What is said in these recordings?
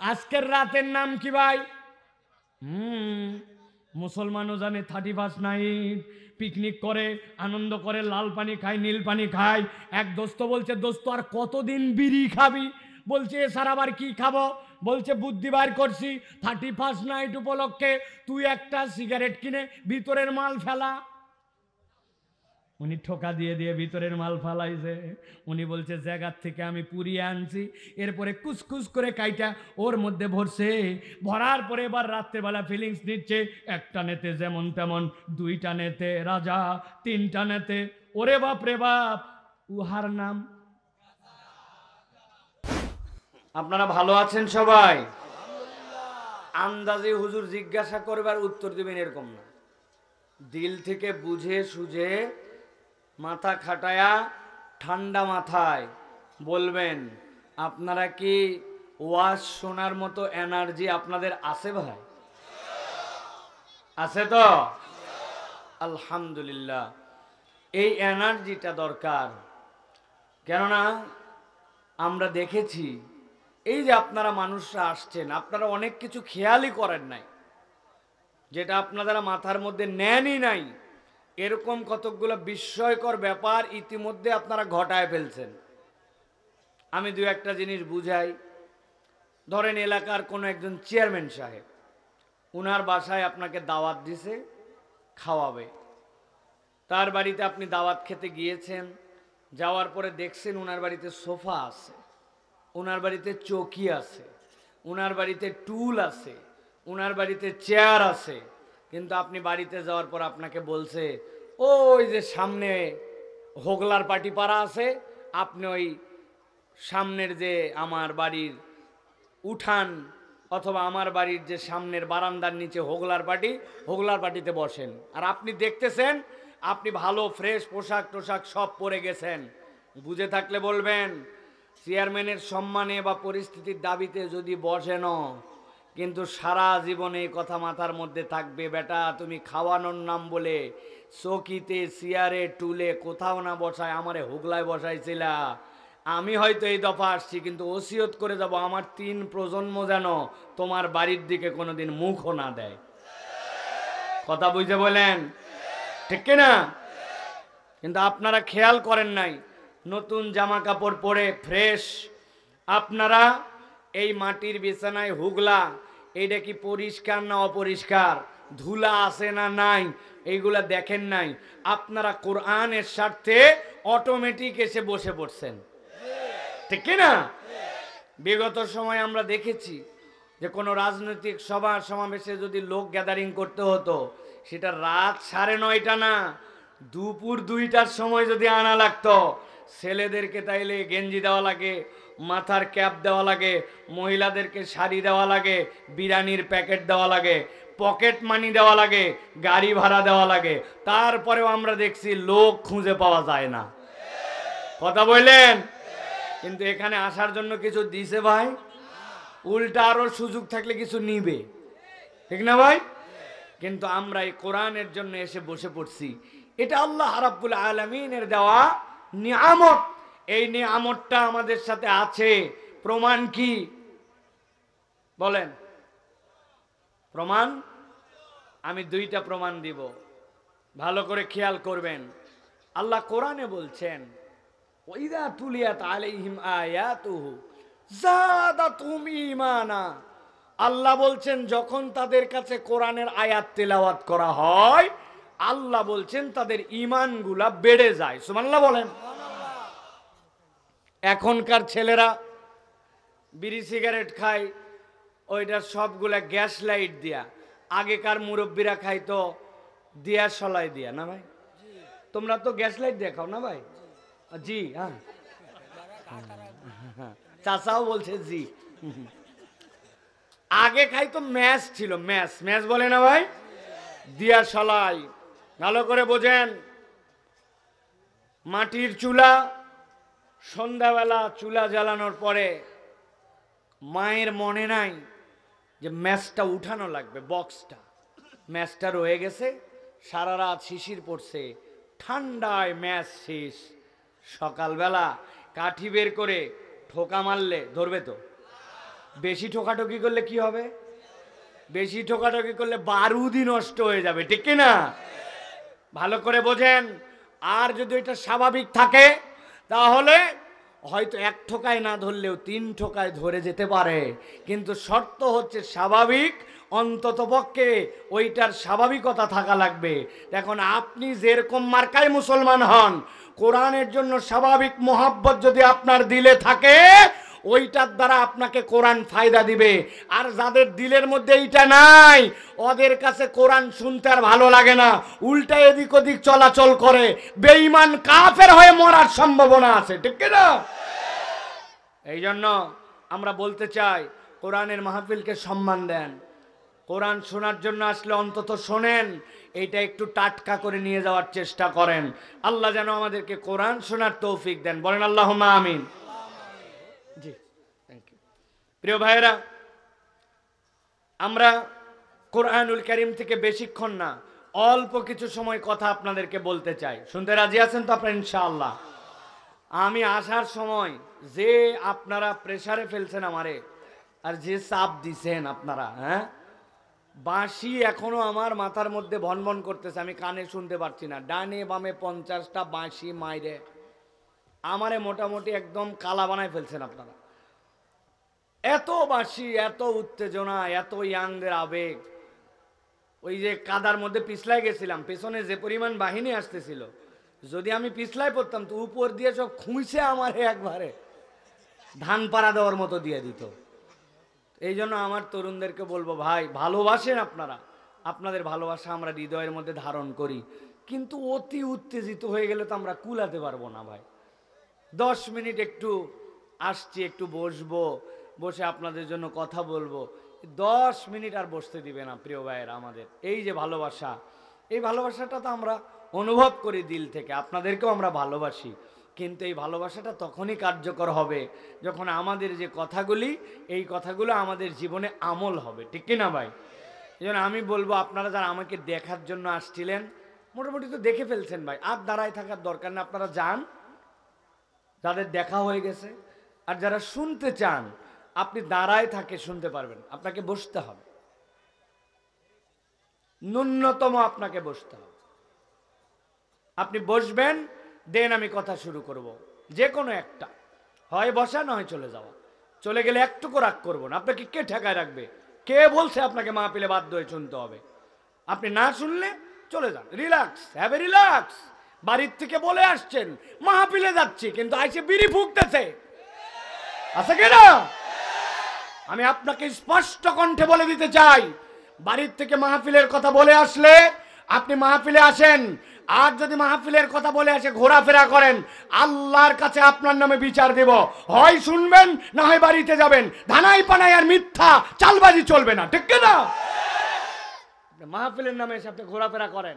আজকের রাতের নাম কি ভাই? মুসলমানও জানে 31 নাইট, পিকনিক করে, আনন্দ করে, লাল পানি খায়, নীল পানি খায়। এক দোস্ত বলছে, দোস্ত আর কতদিন বিড়ি খাবি? বলছে এছাড়া আবার কি খাবো? বলছে বুদ্ধি বার করছি, 31 নাইট উপলক্ষে তুই একটা সিগারেট কিনে ভিতরের মাল ফেলা। উনি ঠোকা দিয়ে দিয়ে ভিতরের মাল ফালাইছে। উনি বলছে জায়গার থেকে আমি পুড়িয়ে আনছি, এরপরে কুচকুচ করে কাইটা ওর মধ্যে ভরছে। ভরার পরে এবার রাত্রেবেলা ফিলিংস নিচ্ছে, একটা নেতে যেমন তেমন, দুইটা নেতে রাজা, তিনটা নেতে। ওরে বাপ রে বাপ, উহার নাম। আপনারা ভালো আছেন সবাই? আন্দাজে হুজুর জিজ্ঞাসা করবার উত্তর দিবেন এরকম না, দিল থেকে বুঝে সুঝে মাথা খাটায়া ঠান্ডা মাথায় বলবেন। আপনারা কি ওয়াজ শোনার মতো এনার্জি আপনাদের আছে ভাই? আছে তো? আলহামদুলিল্লাহ। এই এনার্জিটা দরকার, কেননা আমরা দেখেছি এই যে আপনারা মানুষরা আসছেন, আপনারা অনেক কিছু খেয়ালই করেন নাই, যেটা আপনারা মাথার মধ্যে নেনই নাই। এরকম কতকগুলো বিস্ময়কর ব্যাপার ইতিমধ্যে আপনারা ঘটায় ফেলছেন। আমি দু একটা জিনিস বুঝাই। ধরেন এলাকার কোনো একজন চেয়ারম্যান সাহেব, উনার বাসায় আপনাকে দাওয়াত দিছে, খাওয়াবে। তার বাড়িতে আপনি দাওয়াত খেতে গিয়েছেন, যাওয়ার পরে দেখছেন উনার বাড়িতে সোফা আছে, উনার বাড়িতে চৌকি আছে, উনার বাড়িতে টুল আছে, উনার বাড়িতে চেয়ার আছে। কিন্তু আপনি বাড়িতে যাওয়ার পর আপনাকে বলছে, ওই যে সামনে হোগলার পাটি পাড়া আছে, আপনি ওই সামনের যে আমার বাড়ির উঠান অথবা আমার বাড়ির যে সামনের বারান্দার নিচে হোগলার পাটিতে বসেন। আর আপনি দেখতেছেন আপনি ভালো ফ্রেশ পোশাক টোশাক সব পরে গেছেন। বুঝে থাকলে বলবেন, চেয়ারম্যানের সম্মানে বা পরিস্থিতির দাবিতে যদি বসেন, কিন্তু সারা জীবনে এই কথা মাথার মধ্যে থাকবে, বেটা তুমি খাওয়ানোর নাম বলে চকিতে চেয়ারে টুলে কোথাও না বসায় আমারে হোগলায় বসাইছিলা। আমি হয়তো এই দফা আসছি, কিন্তু ওসিয়ত করে যাব আমার 3 প্রজন্ম যেন তোমার বাড়ির দিকে কোনোদিন মুখও না দেয়। কথা বুঝে বলেন, ঠিক কিনা? কিন্তু আপনারা খেয়াল করেন নাই, নতুন জামা কাপড় পরে ফ্রেশ আপনারা এই মাটির বিছানায় হুগলা, এইটা কি পরিষ্কার না অপরিষ্কার, ধুলা আছে না নাই, এইগুলা দেখেন নাই। আপনারা কোরআনের স্বার্থে অটোমেটিক এসে বসে পড়ছেন, ঠিক কিনা? বিগত সময় আমরা দেখেছি যে কোনো রাজনৈতিক সভা সমাবেশে যদি লোক গ্যাদারিং করতে হতো, সেটা রাত 9:30 না, দুপুর 2টার সময় যদি আনা লাগতো, ছেলেদেরকে তাইলে গেঞ্জি দেওয়া লাগে, মাথার ক্যাপ দেওয়া লাগে, মহিলাদেরকে শাড়ি দেওয়া লাগে, বিরিয়ানির প্যাকেট দেওয়া লাগে, পকেট মানি দেওয়া লাগে, গাড়ি ভাড়া দেওয়া লাগে। তারপরেও আমরা দেখছি লোক খুঁজে পাওয়া যায় না। কথা বললেন? কিন্তু এখানে আসার জন্য কিছু দিছে ভাই, উল্টা আরো সুযোগ থাকলে কিছু নিবে, ঠিক না ভাই? কিন্তু আমরা এই কোরআনের জন্য এসে বসে পড়ছি। এটা আল্লাহ রাব্বুল আলামিনের দেওয়া নিয়ামত। এই নিয়ামতটা আমাদের সাথে আছে। প্রমাণ কি বলেন? প্রমাণ আমি 2টা প্রমাণ দিব, ভালো করে খেয়াল করবেন। আল্লাহ কোরআনে বলছেন, ওয়াইদা তুলিয়াত আলাইহিম আয়াতুহু যাদাতুহুম ঈমানা। আল্লাহ বলছেন যখন তাদের কাছে কোরআনের আয়াত তেলাওয়াত করা হয়, আল্লাহ বলছেন তাদের ঈমানগুলা বেড়ে যায়। সুবহানাল্লাহ বলেন। এখনকার ছেলেরা বিড়ি সিগারেট খায়, ওইটা সবগুলা গ্যাস লাইট দিয়া। আগেকার মুরব্বীরা খাইতো দিয়া সলাই দিয়া, না ভাই? তোমরা তো গ্যাস লাইট দিয়ে খাও না ভাই? জি, হ্যাঁ, চাচাও বলছে জি। আগে খাইতো ম্যাচ ছিল, ম্যাচ ম্যাচ বলে না ভাই, দিয়া সলাই। ভালো করে বোঝেন, মাটির চুলা, সন্ধ্যাবেলা চুলা জ্বালানোর পরে মায়ের মনে নাই যে ম্যাচটা উঠানো লাগবে, বক্সটা। ম্যাচটা রয়ে গেছে, সারা রাত শিশির পড়ছে, ঠান্ডায় ম্যাচ শেষ। সকালবেলা কাঠি বের করে ঠোকা মারলে ধরবে তো? বেশি ঠোকাঠকি করলে কি হবে? বেশি ঠোকাঠকি করলে বারুদই নষ্ট হয়ে যাবে, ঠিক কি না? ভালো করে বোঝেন। আর যদি এটা স্বাভাবিক থাকে তাহলে হয়তো এক ঠোকায় না ধরলেও 3 ঠোকায় ধরে যেতে পারে, কিন্তু শর্ত হচ্ছে স্বাভাবিক, অন্তত পক্ষে ওইটার স্বাভাবিকতা থাকা লাগবে। এখন আপনি যেরকম মার্কায় মুসলমান হন, কোরআনের জন্য স্বাভাবিক মোহাব্বত যদি আপনার দিলে থাকে, ওইটার দ্বারা আপনাকে কোরআন ফায়দা দিবে। আর যাদের দিলের মধ্যে এইটা নাই, ওদের কাছে কোরআন শুনতে আর ভালো লাগে না, উল্টা এদিক ওদিক চলাচল করে, বেঈমান কাফের হয়ে মরার সম্ভাবনা আছে, ঠিক না? এই জন্য আমরা বলতে চাই, কোরআনের মাহফিলকে সম্মান দেন। কোরআন শোনার জন্য আসলে অন্তত শোনেন, এইটা একটু টাটকা করে নিয়ে যাওয়ার চেষ্টা করেন। আল্লাহ যেন আমাদেরকে কোরআন শোনার তৌফিক দেন, বলেন আল্লাহুম্মা আমিন। জি, থ্যাংক ইউ। প্রিয় ভাইয়েরা, আমরা কোরআনুল কারীম থেকে বেশিক্ষণ না, অল্প কিছু সময় কথা আপনাদেরকে বলতে চাই। শুনতে রাজি আছেন তো আপনারা ইনশাআল্লাহ? আমি আসার সময় যে আপনারা প্রেসারে ফেলছেন আমারে, আর যে চাপ দিছেন আপনারা, হ্যাঁ, বাঁশি এখনো আমার মাথার মধ্যে ভনভন করতেছে, আমি কানে শুনতে পারছি না। ডানে বামে 50টা বাঁশি মাইরে আমারে মোটামুটি একদম কালা বানায় ফেলছেন আপনারা। এত বাঁশি, এত উত্তেজনা, এত ইয়াংদের আবেগ। ওই যে কাদার মধ্যে পিছলাই গেছিলাম, পেছনে যে পরিমাণ বাহিনী আসতেছিল, যদি আমি পিছলাই পড়তাম তো উপর দিয়ে সব খুঁজছে আমারে একবারে ধান পাড়া দেওয়ার মতো দিয়ে দিত। এই জন্য আমার তরুণদেরকে বলবো, ভাই ভালোবাসেন আপনারা, আপনাদের ভালোবাসা আমরা হৃদয়ের মধ্যে ধারণ করি, কিন্তু অতি উত্তেজিত হয়ে গেলে তো আমরা কুলাতে পারবো না ভাই। 10 মিনিট একটু আসছি, একটু বসবো, বসে আপনাদের জন্য কথা বলবো, 10 মিনিট আর বসতে দিবে না প্রিয় ভাইয়েরা। আমাদের এই যে ভালোবাসা, এই ভালোবাসাটা তো আমরা অনুভব করি দিল থেকে, আপনাদেরকেও আমরা ভালোবাসি, কিন্তু এই ভালোবাসাটা তখনই কার্যকর হবে যখন আমাদের যে কথাগুলি, এই কথাগুলো আমাদের জীবনে আমল হবে, ঠিক কিনা ভাই? এই জন্য আমি বলবো, আপনারা যারা আমাকে দেখার জন্য আসছিলেন, মোটামুটি তো দেখে ফেলছেন ভাই, আর দাঁড়ায় থাকার দরকার না, আপনারা যান, যাদের দেখা হয়ে গেছে। আর যারা শুনতে চান, আপনি দাঁড়ায় থাকে শুনতে পারবেন, আপনাকে বসতে হবে, ন্যূনতম আপনাকে বসতে হবে। আপনি বসবেন, দেন আমি কথা শুরু করব, যে কোনো একটা, হয় বসা নয় চলে যাওয়া। চলে গেলে একটুকু রাগ করবো না, আপনাকে কে ঠেকায় রাখবে? কে বলছে আপনাকে মাহফিলে বাধ্য হয়ে শুনতে হবে? আপনি না শুনলে চলে যান, রিল্যাক্স, হ্যাভ এ রিল্যাক্স। বাড়ির থেকে বলে আসছেন মাহফিলে যাচ্ছি, কিন্তু আইসে বিড়ি ফুঁকতেছে, আছে কিনা? আমি আপনাকে স্পষ্ট কণ্ঠে বলে দিতে চাই, বাড়ির থেকে মাহফিলের কথা বলে আসলে আপনি মাহফিলে আসেন, আর যদি মাহফিলের কথা বলে আসে ঘোরাফেরা করেন, আল্লাহর কাছে আপনার নামে বিচার দেব। হয় শুনবেন, না হয় বাড়িতে যাবেন। ধানাই পানাই আর মিথ্যা চালবাজি চলবে না, ঠিক না? মাহফিলের নামে এসে আপনি ঘোরাফেরা করেন,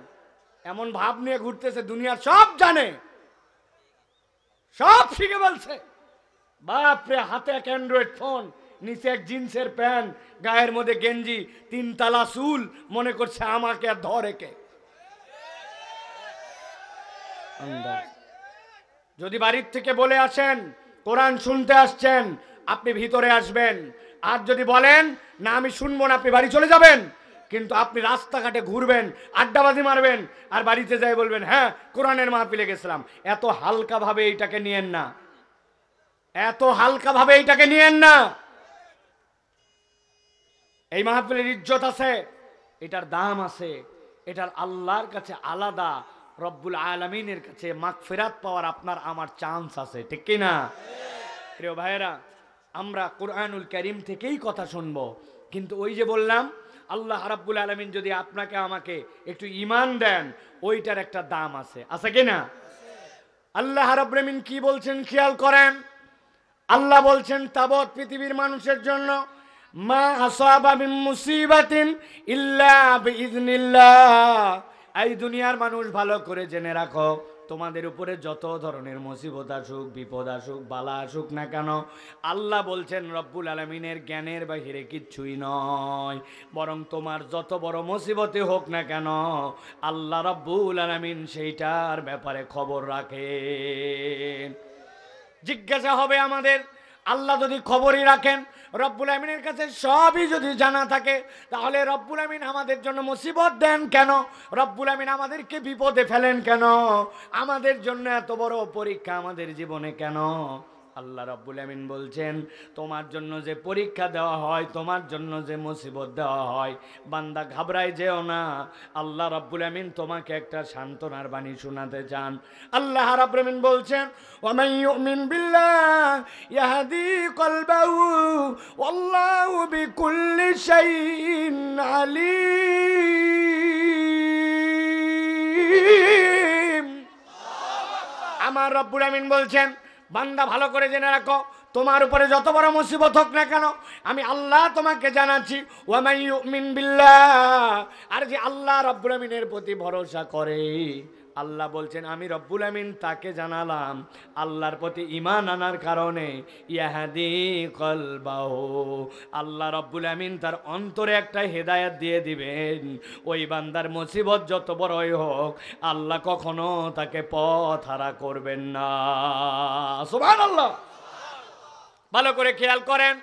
এমন ভাব নিয়ে ঘুরতেছে, দুনিয়ার সব জানে, সব শিখে বলছে। বাপরে, হাতে এক অ্যান্ড্রয়েড ফোন, নিচে এক জিন্সের প্যান্ট, গায়ের মধ্যে গেঞ্জি, 3 তালা চুল, মনে করছে আমাকে আর ধরে কে। যদি বাড়ির থেকে বলে আসেন কোরআন শুনতে আসছেন, আপনি ভিতরে আসবেন। আর যদি বলেন না আমি শুনবো না, আপনি বাড়ি চলে যাবেন। কিন্তু আপনি রাস্তাঘাটে ঘুরবেন, আড্ডাবাজি মারবেন, আর বাড়িতে যাই বলবেন হ্যাঁ কোরআনের মাহফিলে গেছিলাম। এত হালকা ভাবে এইটাকে নিয়েন না, এত হালকা ভাবে এইটাকে নিয়েন না। এই মাহফিলের ইজ্জত আছে, এটার দাম আছে, এটার আল্লাহর কাছে আলাদা, রব্বুল আলামিনের কাছে মাগফিরাত পাওয়ার আপনার আমার চান্স আছে, ঠিক কি না? প্রিয় ভাইয়েরা, আমরা কোরআনুল কারীম থেকেই কথা শুনবো, কিন্তু ওই যে বললাম, আল্লাহ রাব্বুল আলামিন যদি আপনাকে আমাকে একটু ঈমান দেন, ওইটার একটা দাম আছে, আছে কি না? আল্লাহ রাব্বুল আলামিন কি বলছেন খেয়াল করেন। আল্লাহ বলছেন তাবৎ পৃথিবীর মানুষের জন্য মা আসাবা মিন মুসিবাতিন ইল্লা বিইজনিল্লাহ। এই দুনিয়ার মানুষ ভালো করে জেনে রাখো, তোমাদের উপরে যত ধরনের মুসিবত আসুক, বিপদ আসুক, বালা আসুক না কেন, আল্লাহ বলছেন রব্বুল আলামিনের জ্ঞানের বাহিরে কিচ্ছুই নয়। বরং তোমার যত বড় মুসিবতে হোক না কেন, আল্লাহ রব্বুল আলামিন সেইটার ব্যাপারে খবর রাখেন। জিজ্ঞাসা হবে আমাদের, আল্লাহ যদি খবরই রাখেন, রব্বুল আমিনের কাছে সবই যদি জানা থাকে, তাহলে রব্বুল আমিন আমাদের জন্য মুসিবত দেন কেন? রব্বুল আমিন আমাদেরকে বিপদে ফেলেন কেন? আমাদের জন্য এত বড় পরীক্ষা আমাদের জীবনে কেন? আল্লাহ রাব্বুল আমিন বলছেন, তোমার জন্য যে পরীক্ষা দেওয়া হয়, তোমার জন্য যে মুসিবত দেওয়া হয়, বান্দা ঘাবড়ায় যেও না। আল্লাহ রাব্বুল আমিন তোমাকে একটা সান্ত্বনার বাণী শোনাতে চান। আল্লাহ রাব্বুল আমিন বলছেন, ওয়ামান ইউমিন বিল্লাহ ইয়াহদি কলবাহু ওয়াল্লাহু বিকুল্লি শাইইন আলিম। আমার রব্বুল আমিন বলছেন, বান্দা ভালো করে জেনে রাখো, তোমার উপরে যত বড় মুসিবত হোক না কেন, আমি আল্লাহ তোমাকে জানাচ্ছি, ওয়া মান ইউমিন বিল্লাহ, আর যে আল্লাহ রব্বুল আমিনের প্রতি ভরসা করে, আল্লাহ বলছেন আমি রব্বুল আমিন তাকে জানালাম, আল্লাহর প্রতি ঈমান আনার কারণে ইয়াহদি কলবাহু, আল্লাহ রব্বুল আমিন তার অন্তরে একটা হেদায়েত দিয়ে দিবেন। ওই বান্দার মুসিবত যত বড়ই হোক, আল্লাহ কখনো তাকে পথ হারা করবেন না। সুবহানাল্লাহ। ভালো করে খেয়াল করেন,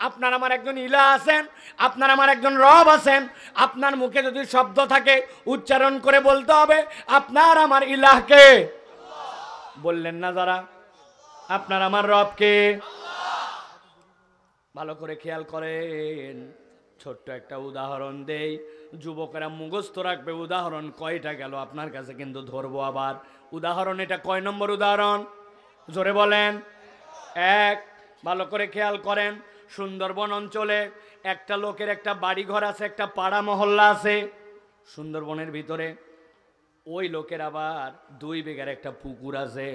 আপনার আমার একজন ইলাহ আছেন, আপনার আমার একজন রব আছেন। আপনার মুখে যদি শব্দ থাকে, উচ্চারণ করে বলতে হবে, আপনার আমার ইলাহকে। বললেন না যারা, আপনার আমার রবকে। ভালো করে খেয়াল করেন, ছোট্ট একটা উদাহরণ দেই, যুবকেরা মুখস্থ রাখবে। উদাহরণ কয়টা গেল আপনার কাছে কিন্তু ধরবো আবার। উদাহরণ এটা কয় নম্বর উদাহরণ? জোরে বলেন। এক। ভালো করে খেয়াল করেন, সুন্দরবন অঞ্চলে একটা লোকের একটা বাড়ি ঘর আছে, একটা পাড়া মহল্লা আছে সুন্দরবনের ভিতরে। ওই লোকের আবার 2 বিঘার একটা পুকুর আছে।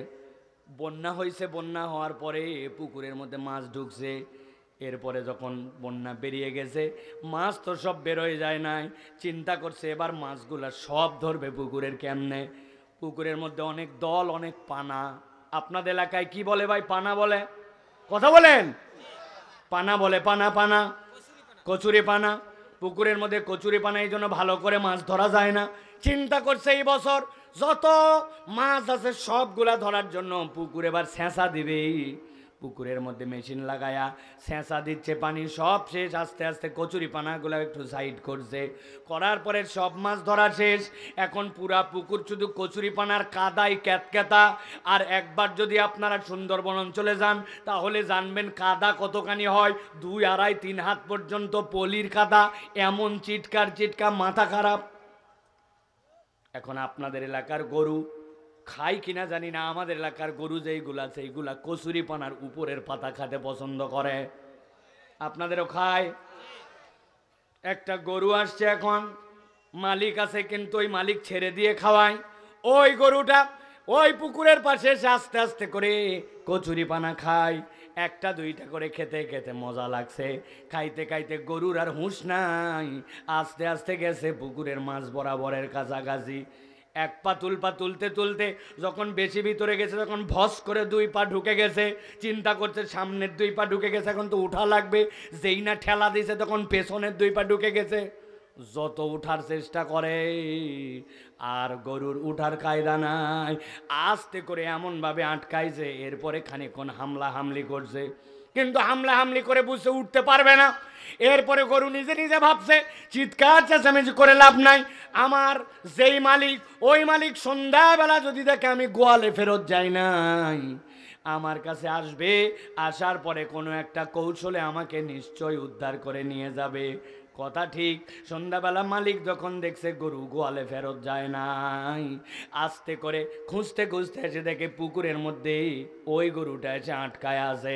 বন্যা হয়েছে, বন্যা হওয়ার পরে পুকুরের মধ্যে মাছ ঢুকছে। এরপরে যখন বন্যা বেরিয়ে গেছে, মাছ তো সব বেরোয় যায় নাই। চিন্তা করছে এবার মাছগুলা সব ধরবে পুকুরের কেমনে। পুকুরের মধ্যে অনেক দল, অনেক পানা। আপনাদের এলাকায় কি বলে ভাই? পানা বলে? কথা বলেন। পানা বলে, পানা পানা, কচুরি পানা। পুকুরের মধ্যে কচুরি পানা, এই জন্য ভালো করে মাছ ধরা যায় না। চিন্তা করছে এই বছর যত মাছ আছে সবগুলা ধরার জন্য পুকুরে এবার ছেঁচা দিবে। পুকুরের মধ্যে মেশিন লাগায়া ছেঁচা দিচ্ছে, পানি সব শেষ। আস্তে আস্তে কচুরি পানাগুলো একটু সাইড করছে, করার পরে সব মাছ ধরা শেষ। এখন পুরা পুকুর শুধু কচুরি পানার কাদায় ক্যাতক্যাতা। আর একবার যদি আপনারা সুন্দরবন অঞ্চলে যান, তাহলে জানবেন কাদা কতখানি হয়। 2, 2.5, 3 হাত পর্যন্ত পলির কাদা, এমন চিটকার চিটকা, মাথা খারাপ। এখন আপনাদের এলাকার গরু খাই কিনা জানি না, আমাদের এলাকার গরু যেইগুলা আছে এইগুলা কচুরি পানার উপরের পাতা খেতে পছন্দ করে। আপনাদেরও খায়? একটা গরু আসছে, এখন মালিক আছে, কিন্তু ওই মালিক ছেড়ে দিয়ে খাওয়ায়। ওই গরুটা ওই পুকুরের পাশে এসে আস্তে আস্তে করে কচুরি পানা খায়। 1টা 2টা করে খেতে খেতে মজা লাগছে। খাইতে খাইতে গরুর আর হুঁশ নাই, আস্তে আস্তে গেছে পুকুরের মাছ বরাবরের কাছাকাছি। 1 পা তুলতে তুলতে যখন বেশি ভিতরে গেছে, তখন ভস করে 2 পা ঢুকে গেছে। চিন্তা করছে সামনের 2 পা ঢুকে গেছে, এখন তো উঠা লাগবে। যেই না ঠেলা দিয়েছে, তখন পেছনের 2 পা ঢুকে গেছে। যত উঠার চেষ্টা করে, আর গরুর উঠার কায়দা নাই। আস্তে করে এমনভাবে আটকাইছে, এরপরে খানিকক্ষণ হামলা হামলি করছে, কিন্তু হামলা হামলি করে বুঝতে উঠতে পারবে না। এরপরে গরু নিজে নিজে ভাবছে, চিৎকার চেঁচামেচি করে লাভ নাই। আমার যেই মালিক, ওই মালিক সন্ধ্যাবেলা যদি দেখে আমি গোয়ালে ফেরত যাই নাই, আমার কাছে আসবে। আসার পরে কোনো একটা কৌশলে আমাকে নিশ্চয় উদ্ধার করে নিয়ে যাবে। কথা ঠিক। সন্ধ্যাবেলা মালিক যখন দেখছে গরু গোয়ালে ফেরত যায় নাই, আস্তে করে খুঁজতে খুঁজতে এসে দেখে পুকুরের মধ্যে ওই গরুটা এসে আটকায় আছে।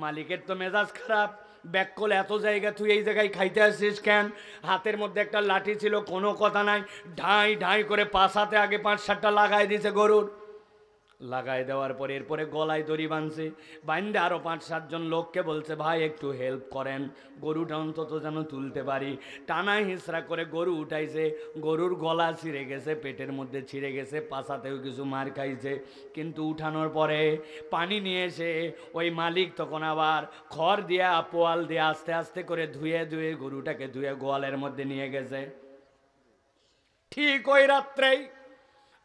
মালিকের তো মেজাজ খারাপ, ব্যাককল এত জায়গা তুই এই জায়গায় খাইতে আসছিস কেন? হাতের মধ্যে একটা লাঠি ছিল, কোনো কথা নাই, ঢাই ঢাই করে পাশাতে আগে 5-7টা লাগাই দিয়েছে গরুর। লাগাই দেওয়ার পরে এরপরে গলায় দড়ি বাঁধছে, বাঁধে আরো 5-7 জন লোককে বলছে, ভাই একটু হেল্প করেন, গরুটা অন্তত যেন তুলতে পারি। টানা হিঁচড়া করে গরু উঠাইছে। গরুর গলা ছিঁড়ে গেছে, পেটের মধ্যে ছিঁড়ে গেছে, পাছাতেও কিছু মার খাইছে। কিন্তু উঠানোর পরে পানি নিয়ে এসে ওই মালিক তখন আবার খড় দিয়া পোয়াল দিয়ে আস্তে আস্তে করে ধুয়ে ধুয়ে গরুটাকে ধুয়ে গোয়ালের মধ্যে নিয়ে গেছে। ঠিক ওই রাত্রেই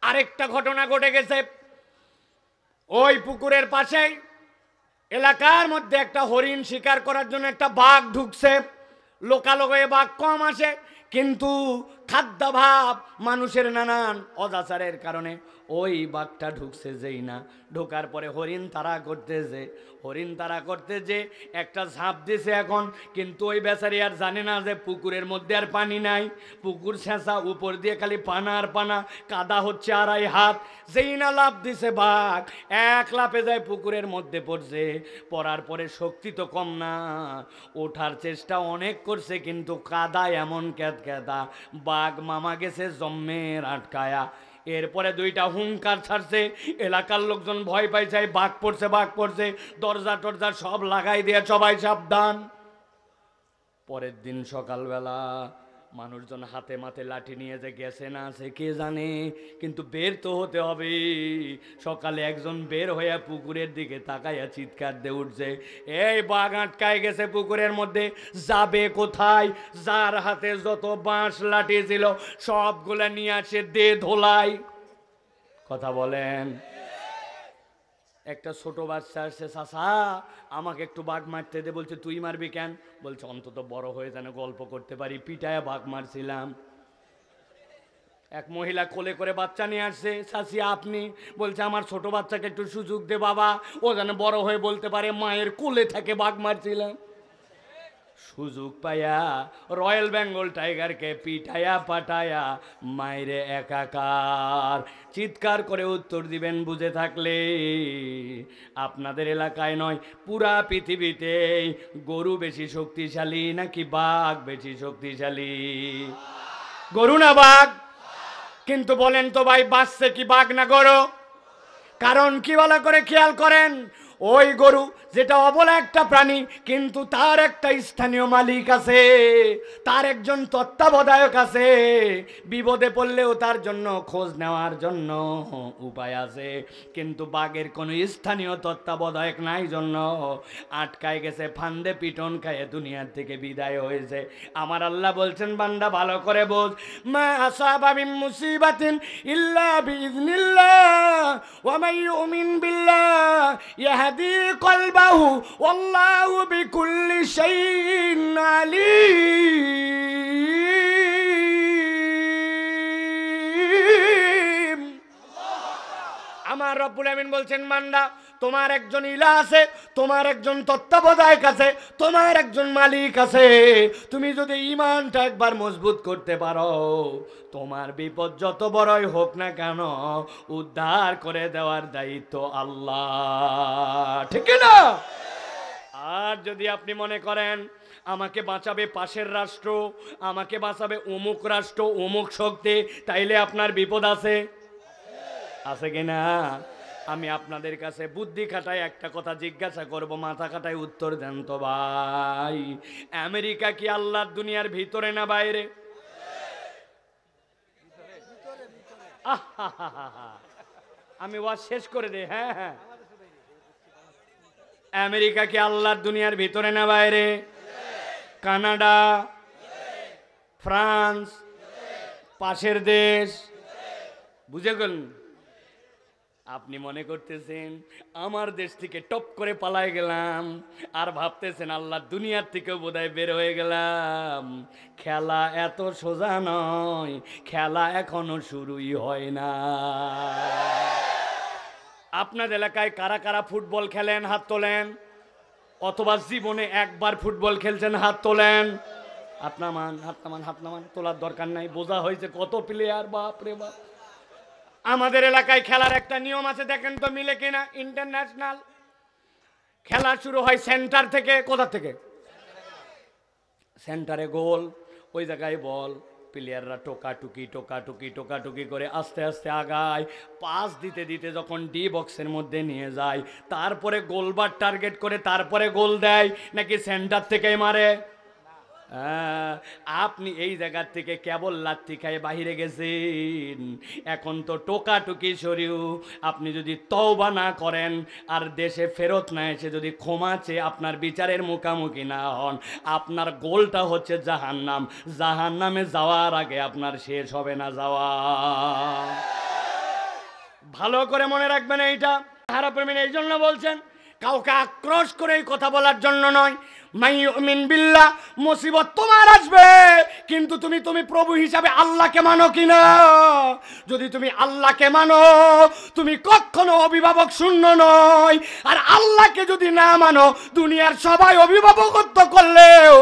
আরেকটা ঘটনা ঘটে গেছে। ওই পুকুরের পাশেই এলাকার মধ্যে একটা হরিণ শিকার করার জন্য একটা বাঘ ঢুকছে। লোকালোকে বাঘ কম আসে, কিন্তু খাদ্যাভাব মানুষের নানান অজাচারের কারণে ওই বাঘটা ঢুকছে। যেই না ঢোকার পরে হরিণ তাড়া করতে যে একটা ঝাঁপ দিছে এখন, কিন্তু ওই বেচারি আর জানে না যে পুকুরের মধ্যে আর পানি নাই। পুকুর ছেঁচা, উপর দিয়ে খালি পানা আর পানা, কাদা হচ্ছে 2.5 হাত। যেই না লাফ দিছে বাঘ, এক লাফে যায় পুকুরের মধ্যে পড়ছে। পড়ার পরে শক্তি তো কম না, ওঠার চেষ্টা অনেক করছে, কিন্তু কাদা এমন ক্যাদা, বাঘ মামা গেছে জম্মের আটকায়া। এরপরে 2টা হুঙ্কার ছাড়ছে, এলাকার লোকজন ভয় পাই যায়, বাঘ পড়ছে, দরজা টরজা সব লাগাই দিয়ে সবাই সাবধান। পরের দিন সকালবেলা মানুষজন হাতে মাথে লাঠি নিয়ে যে গেছে না আছে কে জানে, কিন্তু বের তো হতে হবে। সকালে একজন বের হয়ে পুকুরের দিকে তাকাইয়া চিৎকার দিয়ে উঠছে, এই বাঘ আটকায় গেছে পুকুরের মধ্যে, যাবে কোথায়? যার হাতে যত বাঁশ লাঠি ছিল সবগুলা নিয়ে আসে দে ধোলাই। কথা বলেন। একটা ছোট বাচ্চা আসছে, চাচা আমাকে একটু বাঘ মারতে দে। বলছে তুই মারবি কেন? বলছে অন্তত বড় হয়ে যেন গল্প করতে পারি, পিটায় বাঘ মারছিলাম। এক মহিলা কোলে করে বাচ্চা নিয়ে আসছে, চাচি আপনি? বলছে আমার ছোট বাচ্চাকে একটু সুযোগ দে বাবা, ও যেন বড় হয়ে বলতে পারে মায়ের কোলে থাকে বাঘ মারছিলাম। সুযোগ পায়া রয়্যাল বেঙ্গল টাইগারকে পিটায়া পাটায়া মায়েরে একাকার। চিৎকার করে উত্তর দিবেন বুঝে থাকলে। আপনাদের এলাকায় নয়, পুরা পৃথিবীতে গরু বেশি শক্তিশালী নাকি বাঘ বেশি শক্তিশালী? গরু না বাঘ? কিন্তু বলেন তো ভাই, বাঁচছে কি বাঘ না গরু? কারণ কি ভালো করে খেয়াল করেন, ওই গরু যেটা অবলা একটা প্রাণী, কিন্তু তার একটা স্থানীয় মালিক আছে, তার একজন তত্ত্বাবধায়ক আছে। বিপদে পড়লেও তার জন্য খোঁজ নেওয়ার জন্য উপায় আছে। কিন্তু বাঘের কোনো স্থানীয় তত্ত্বাবধায়ক নাই, জন্য আটকায় গেছে, ফান্দে পিটন খায় দুনিয়ার থেকে বিদায় হয়েছে। আমার আল্লাহ বলছেন, বান্দা ভালো করে বোঝ, মা আসাবা মিন মুসিবাতিন ইল্লা বিইذনিল্লাহ ওয়া মান ইউমিন বিল্লাহ ইয়াহদি কলবাহু ওয়াল্লাহু বিকুল্লি শাইইন আলীম। আমার রব্বুল আমিন বলছেন, বান্দা তোমার একজন ইলা আছে, তোমার একজন তত্ত্বাবধায়ক আছে, তোমার একজন মালিক আছে। তুমি যদি ঈমানটা একবার মজবুত করতে পারো, তোমার বিপদ যত বড়ই হোক না কেন উদ্ধার করে দেওয়ার দায়িত্ব আল্লাহ, ঠিক না? আর যদি আপনি মনে করেন আমাকে বাঁচাবে পাশের রাষ্ট্র, আমাকে বাঁচাবে অমুক রাষ্ট্র, অমুক শক্তি, তাইলে আপনার বিপদ আছে কিনা? আমি আপনাদের কাছে বুদ্ধি খাটায় একটা কথা জিজ্ঞাসা করব, মাথা খাটায় উত্তর দেন তো ভাই। আমেরিকা কি আল্লাহর দুনিয়ার ভিতরে না বাইরে? আমি ওয়াজ শেষ করে দে। হ্যাঁ, আমেরিকা কি আল্লাহর দুনিয়ার ভিতরে না বাইরে? কানাডা, ফ্রান্স, পাশের দেশ, বুঝে গেলেন? আপনি মনে করতেছেন আমার দেশ থেকে টপ করে পালায় গেলাম, আর ভাবতেছেন আল্লাহর দুনিয়ার থেকেও বোধহয় বের হয়ে গেলাম। খেলা এত সোজা নয়, খেলা এখনো শুরুই হয় না। আপনার এলাকায় কারা কারা ফুটবল খেলেন হাত তোলেন, অথবা জীবনে একবার ফুটবল খেলছেন হাত তোলেন। হাত নামান, হাত নামান, হাত নামান, তোলার দরকার নাই, বোঝা হয়েছে কত প্লেয়ার, বাপ রে বাপ। আমাদের এলাকায় খেলার একটা নিয়ম আছে, দেখেন তো মিলে কিনা। ইন্টারন্যাশনাল খেলা শুরু হয় সেন্টার থেকে। কোথা থেকে? সেন্টারে গোল, ওই জায়গায় বল, প্লেয়াররা টোকাটুকি করে আস্তে আস্তে আগায়, পাস দিতে দিতে যখন ডি বক্সের মধ্যে নিয়ে যায়, তারপরে গোলবার টার্গেট করে তারপরে গোল দেয়, নাকি সেন্টার থেকেই মারে? আপনি এই জায়গার থেকে কেবল লাথি খায় বাহিরে গেছেন, এখন তো টোকাটুকি শরীর। আপনি যদি তওবা না করেন আর দেশে ফেরত না এসে যদি ক্ষমা চেয়ে আপনার বিচারের মুখোমুখি না হন, আপনার গোলটা হচ্ছে জাহান্নাম। জাহান্নামে যাওয়ার আগে আপনার শেষ হবে না যাওয়া। ভালো করে মনে রাখবেন এইটা। হারাপ্রেমিন এই জন্য বলছেন, কাউকে আক্রোশ করে এই কথা বলার জন্য নয়। মাইয়ুমিন বিল্লাহ, মুসিবত তোমার আসবে, কিন্তু তুমি প্রভু হিসাবে আল্লাহকে মানো কিনা। যদি তুমি আল্লাহকে মানো, তুমি কখনো অভিভাবক শূন্য নয়। আর আল্লাহকে যদি না মানো, দুনিয়ার সবাই অভিভাবকত্ব করলেও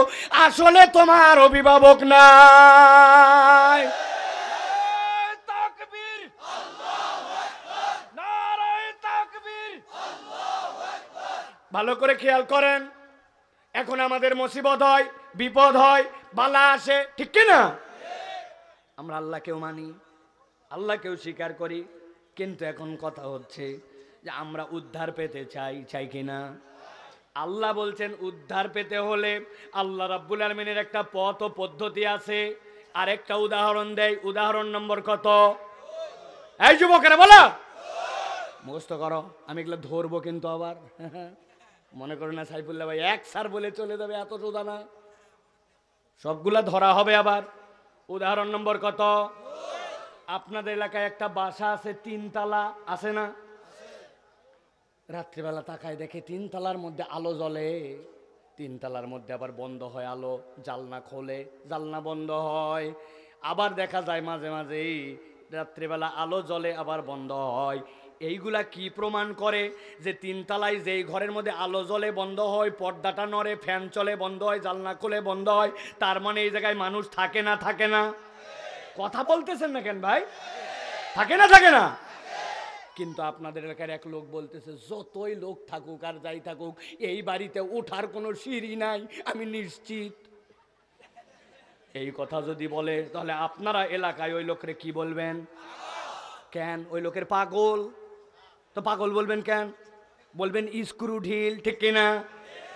আসলে তোমার অভিভাবক নাই। ভালো করে খেয়াল করেন, এখন আমাদের মুসিবত হয়, বিপদ হয়, বালা আসে, ঠিক কি না? আমরা আল্লাহকেও মানি, আল্লাহকেও স্বীকার করি, কিন্তু এখন কথা হচ্ছে যে আমরা উদ্ধার পেতে চাই কিনা। আল্লাহ বলছেন উদ্ধার পেতে হলে আল্লাহ রাব্বুল আলামিনের একটা পথ ও পদ্ধতি আছে। আরেকটা উদাহরণ দেয়, উদাহরণ নম্বর কত? এই যুবকেরা বলো, মুখস্থ করো, আমি এগুলো ধরবো কিন্তু আবার। মনে করো না সাইফুল্লাহ ভাই এক স্যার বলে চলে যাবে, এত সোজা না, সবগুলা ধরা হবে আবার। উদাহরণ নম্বর কত? আপনাদের এলাকায় একটা বাসা আছে 3 তালা, আছে না? রাত্রিবেলা তাকায় দেখে 3 তালার মধ্যে আলো জ্বলে, 3 তালার মধ্যে আবার বন্ধ হয় আলো, জালনা খোলে, জালনা বন্ধ হয়। আবার দেখা যায় মাঝে মাঝেই রাত্রিবেলা আলো জ্বলে আবার বন্ধ হয়। এইগুলা কি প্রমাণ করে যে 3 তালায় যেই ঘরের মধ্যে আলো জ্বলে বন্ধ হয়, পর্দাটা নড়ে, ফ্যান চলে বন্ধ হয়, জালনা খুলে বন্ধ হয়, তার মানে এই জায়গায় মানুষ থাকে না থাকে না? কথা বলতেছেন না কেন ভাই? থাকে না থাকে না? কিন্তু আপনাদের এলাকার এক লোক বলতেছে যতই লোক থাকুক আর যাই থাকুক, এই বাড়িতে ওঠার কোনো সিঁড়ি নাই, আমি নিশ্চিত। এই কথা যদি বলে তাহলে আপনারা এলাকায় ওই লোকের কি বলবেন? কেন? ওই লোকের পাগল। তো পাগল বলবেন কেন? বলবেন স্ক্রু ঢিল, ঠিক কিনা?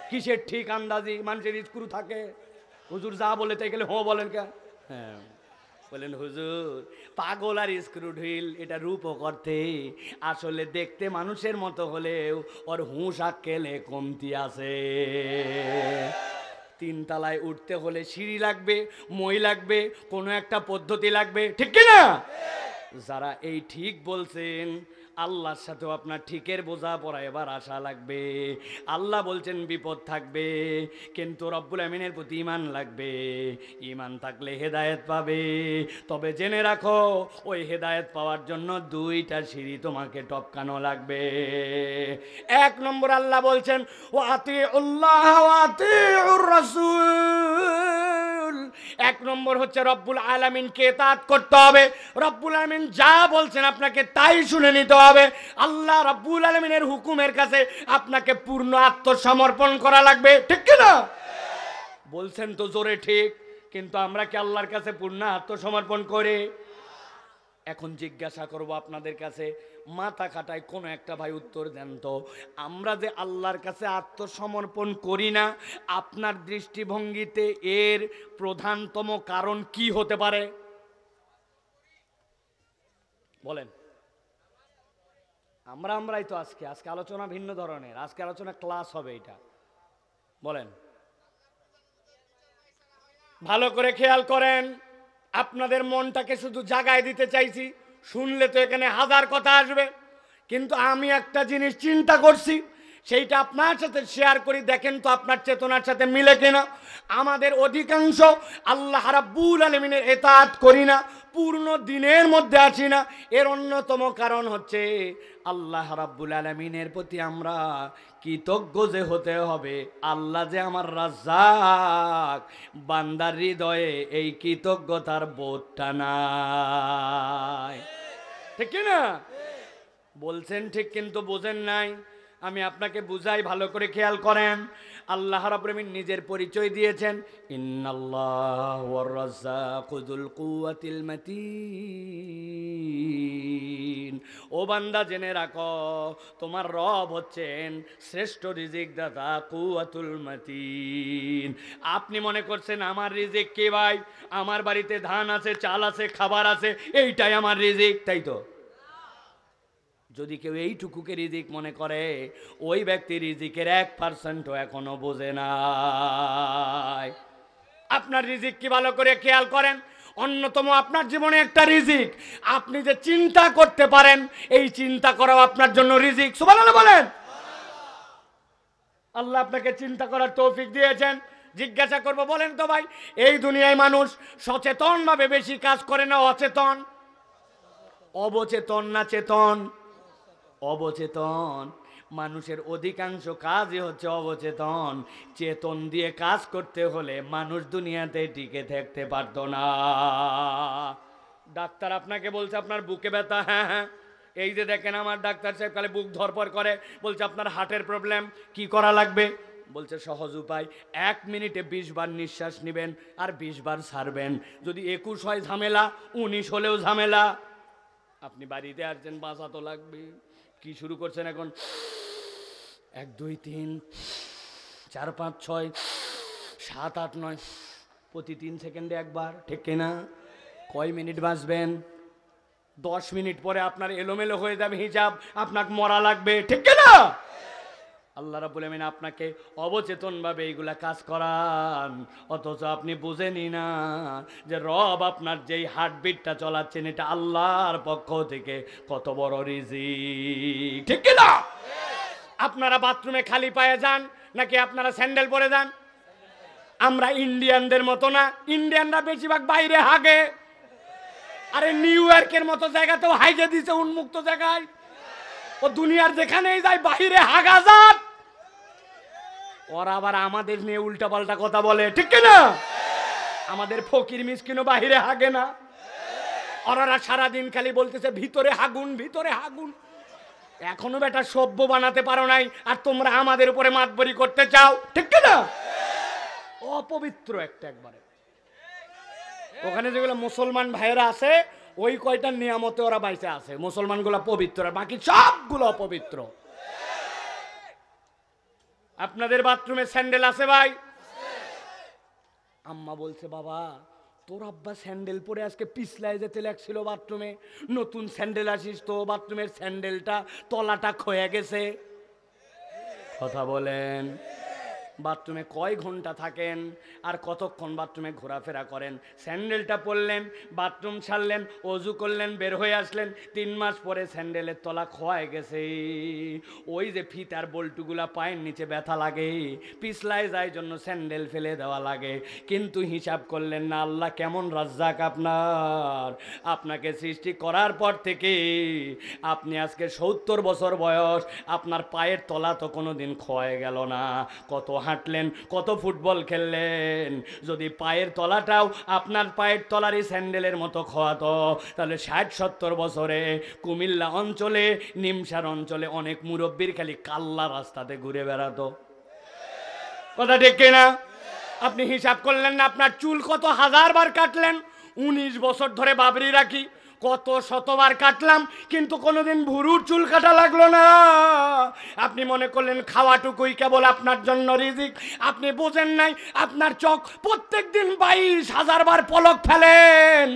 কিসের ঠিক আন্দাজি? মানুষের স্ক্রু থাকে। হুজুর যা বলে তাই গেলে হো বলেন কেন? হ্যাঁ বলেন হুজুর পাগল আর স্ক্রু ঢিল এটা রূপ করতে, আসলে দেখতে মানুষের মতো হলেও ওর হুঁশ আক্কেলে কমতি আছে। 3 তালায় উঠতে হলে সিঁড়ি লাগবে, মই লাগবে, কোনো একটা পদ্ধতি লাগবে, ঠিক কিনা? যারা এই ঠিক বলছেন, আল্লাহর সাথেও আপনার ঠিকের বোঝাপড়া এবার আসা লাগবে। আল্লাহ বলছেন বিপদ থাকবে, কিন্তু রব্বুল আমিনের প্রতি ঈমান লাগবে। ঈমান থাকলে হেদায়েত পাবে। তবে জেনে রাখো, ওই হেদায়েত পাওয়ার জন্য 2টা সিঁড়ি তোমাকে টপকানো লাগবে। 1 নম্বর আল্লাহ বলছেন ওয়া আতিউল্লাহ ওয়া আতিউর রাসূল। 1 নম্বর হচ্ছে রব্বুল আলামিনকে ইতাআত করতে হবে। রব্বুল আলামিন যা বলছেন আপনাকে তাই শুনে নিতে হবে। আল্লাহ রব্বুল আলামিনের হুকুমের কাছে আপনাকে পূর্ণ আত্মসমর্পণ করা লাগবে, ঠিক কি না? বলছেন তো জোরে ঠিক, কিন্তু আমরা কি আল্লাহর কাছে পূর্ণ আত্মসমর্পণ করে? এখন জিজ্ঞাসা করব আপনাদের কাছে, মাথা খাটায় কোনো একটা ভাই উত্তর দেন তো, আমরা যে আল্লাহর কাছে আত্মসমর্পণ করি না, আপনার দৃষ্টিভঙ্গিতে এর প্রধানতম কারণ কি হতে পারে বলেন? আমরাই তো আজকে আলোচনা ভিন্ন ধরনের, আজকে আলোচনা ক্লাস হবে, এটা বলেন। ভালো করে খেয়াল করেন, আপনাদের মনটাকে শুধু জাগায় দিতে চাইছি। শুনলে তো এখানে হাজার কথা আসবে, কিন্তু আমি একটা জিনিস চিন্তা করছি, সেইটা আপনার সাথে শেয়ার করি, দেখেন তো আপনার চেতনার সাথে মিলে কিনা। আমাদের অধিকাংশ আল্লাহ রাব্বুল আলামিনের ইতাআত করি না, পূর্ণ দিনের মধ্যে আছি না। এর অন্যতম কারণ হচ্ছে আল্লাহ রাব্বুল আলামিনের প্রতি আমরা কৃতজ্ঞ যে হতে হবে। আল্লাহ যে আমার রাজ্জাক, বান্দার হৃদয়ে এই কৃতজ্ঞতার বোধটা নাই, ঠিক কিনা? বলছেন ঠিক, কিন্তু বোঝেন নাই। আমি আপনাকে বুঝাই, ভালো করে খেয়াল করেন। আল্লাহ রাব্বুল আলামিন নিজের পরিচয় দিয়েছেন, ইন্নাল্লাহু ওয়ার রাজ্জাকু যুল কুওয়াতিল মাতিন। ও বান্দা জেনে রাখো, তোমার রব হচ্ছেন শ্রেষ্ঠ রিজিক দাতা, কুওয়াতুল মাতিন। আপনি মনে করছেন আমার রিজিক কি ভাই? আমার বাড়িতে ধান আছে, চাল আছে, খাবার আছে, এইটাই আমার রিজিক, তাই তো? যদি কেউ এইটুকুকে রিজিক মনে করে, ওই ব্যক্তি রিজিকের 1% এখনো বোঝে নাই। আপনার রিজিক কি ভালো করে খেয়াল করেন। অন্যতম আপনার জীবনে একটা রিজিক, আপনি যে চিন্তা করতে পারেন, এই চিন্তা করাও আপনার জন্য রিজিক। সুবহানাল্লাহ বলেন। আল্লাহ আপনাকে চিন্তা করার তৌফিক দিয়েছেন। জিজ্ঞাসা করব, বলেন তো ভাই, এই দুনিয়ায় মানুষ সচেতনভাবে বেশি কাজ করে না অচেতন? অবচেতন না চেতন? অবচেতন। মানুষের অধিকাংশ কাজই হচ্ছে অবচেতন। চেতন দিয়ে কাজ করতে হলে মানুষ দুনিয়াতে টিকে থাকতে পারতো না। ডাক্তার আপনাকে বলছে আপনার বুকে ব্যথা, হ্যাঁ হ্যাঁ, এই যে দেখেন আমার ডাক্তার সাহেব খালি বুক ধরপড় করে, বলছে আপনার হার্টের প্রবলেম, কি করা লাগবে? বলছে সহজ উপায়, 1 মিনিটে 20 বার নিঃশ্বাস নেবেন আর 20 বার ছাড়বেন। যদি 21 হয় ঝামেলা, 19 হলেও ঝামেলা। আপনি বাড়িতে আসছেন, বাঁচা তো লাগবে। কি শুরু করছেন এখন? 1 2 3 4 5 6 7 8 9, প্রতি 3 সেকেন্ডে একবার, ঠিক কিনা? কয় মিনিট বাঁচবেন? 10 মিনিট পরে আপনার এলোমেলো হয়ে যাবে হিসাব, আপনাকে মরা লাগবে, ঠিক কিনা? আল্লাহ রাব্বুল আমিন আপনাকে অবচেতনভাবে এইগুলা কাজ করান, অথচ আপনি বুঝেনি না যে রব আপনার যেই হার্টবিটটা চলাচ্ছেন এটা আল্লাহর পক্ষ থেকে কত বড় রিজিক, ঠিক কিনা? আপনারা বাথরুমে খালি পায়ে যান নাকি আপনারা স্যান্ডেল পরে যান? আমরা ইন্ডিয়ানদের মতো না, ইন্ডিয়ানরা বেশিরভাগ বাইরে হাগে। আরে নিউ ইয়র্কের মতো জায়গাতেও হাইগে দিছে, উন্মুক্ত জায়গায়। ও দুনিয়ার যেখানেই যায় বাহিরে হাগা যান। ওরা আবার আমাদের নিয়ে উল্টা পাল্টা কথা বলে, ঠিক কিনা? আমাদের ফকির মিসকিনও বাহিরে হাগে না। ওরা সারাদিন খালি বলতেছে ভিতরে হাগুন, ভিতরে হাগুন। এখনো বেটা সভ্য বানাতে পারো নাই, আর তোমরা আমাদের উপরে মাতবরি করতে চাও, ঠিক কিনা? অপবিত্র একটা একবারে। ওখানে যেগুলো মুসলমান ভাইয়েরা আছে ওই কয়টা নিয়ামতে ওরা বাইসে আছে, মুসলমানগুলো পবিত্র, বাকি সবগুলো অপবিত্র। আপনাদের বাথরুমে স্যান্ডেল আছে ভাই? আম্মা বলছে বাবা তোর আব্বা স্যান্ডেল পরে আজকে পিছলায় যেতে লাগছিল বাথরুমে, নতুন স্যান্ডেল আসিস তো বাথরুমের স্যান্ডেলটা তলাটা ক্ষয়ে গেছে। কথা বলেন। বাথরুমে কয় ঘন্টা থাকেন আর কতক্ষণ বাথরুমে ঘোরাফেরা করেন? স্যান্ডেলটা পরলেন, বাথরুম ছাড়লেন, অজু করলেন, বের হয়ে আসলেন, 3 মাস পরে স্যান্ডেলের তলা ক্ষয়ে গেছে। ওই যে ফিতার বল্টুগুলা পায়ের নিচে ব্যথা লাগে, পিছলায় যায় জন্য স্যান্ডেল ফেলে দেওয়া লাগে। কিন্তু হিসাব করলেন না আল্লাহ কেমন রাজ্জাক আপনার। আপনাকে সৃষ্টি করার পর থেকে আপনি আজকে 70 বছর বয়স, আপনার পায়ের তলা তো কোনোদিন ক্ষয়ে গেল না। কত হাঁটলেন, কত ফুটবল খেললেন, যদি পায়ের তলাটাও আপনার পায়ের তলারই স্যান্ডেলের মতো খোয়াতো তাহলে 60-70 বছরে কুমিল্লা অঞ্চলে, নিমসার অঞ্চলে অনেক মুরব্বীর খালি কাল্লা রাস্তাতে ঘুরে বেড়াতো। কথা ঠিক কিনা? আপনি হিসাব করলেন না আপনার চুল কত হাজারবার কাটলেন। 19 বছর ধরে বাবরি রাখি, কত শতবার কাটলাম কিন্তু কোনোদিন ভুরুর চুল কাটা লাগলো না। আপনি মনে করলেন খাওয়াটুকুই কেবল আপনার জন্য রিজিক। আপনি বোঝেন নাই আপনার চোখ প্রত্যেক দিন 22,000 বার পলক ফেলেন।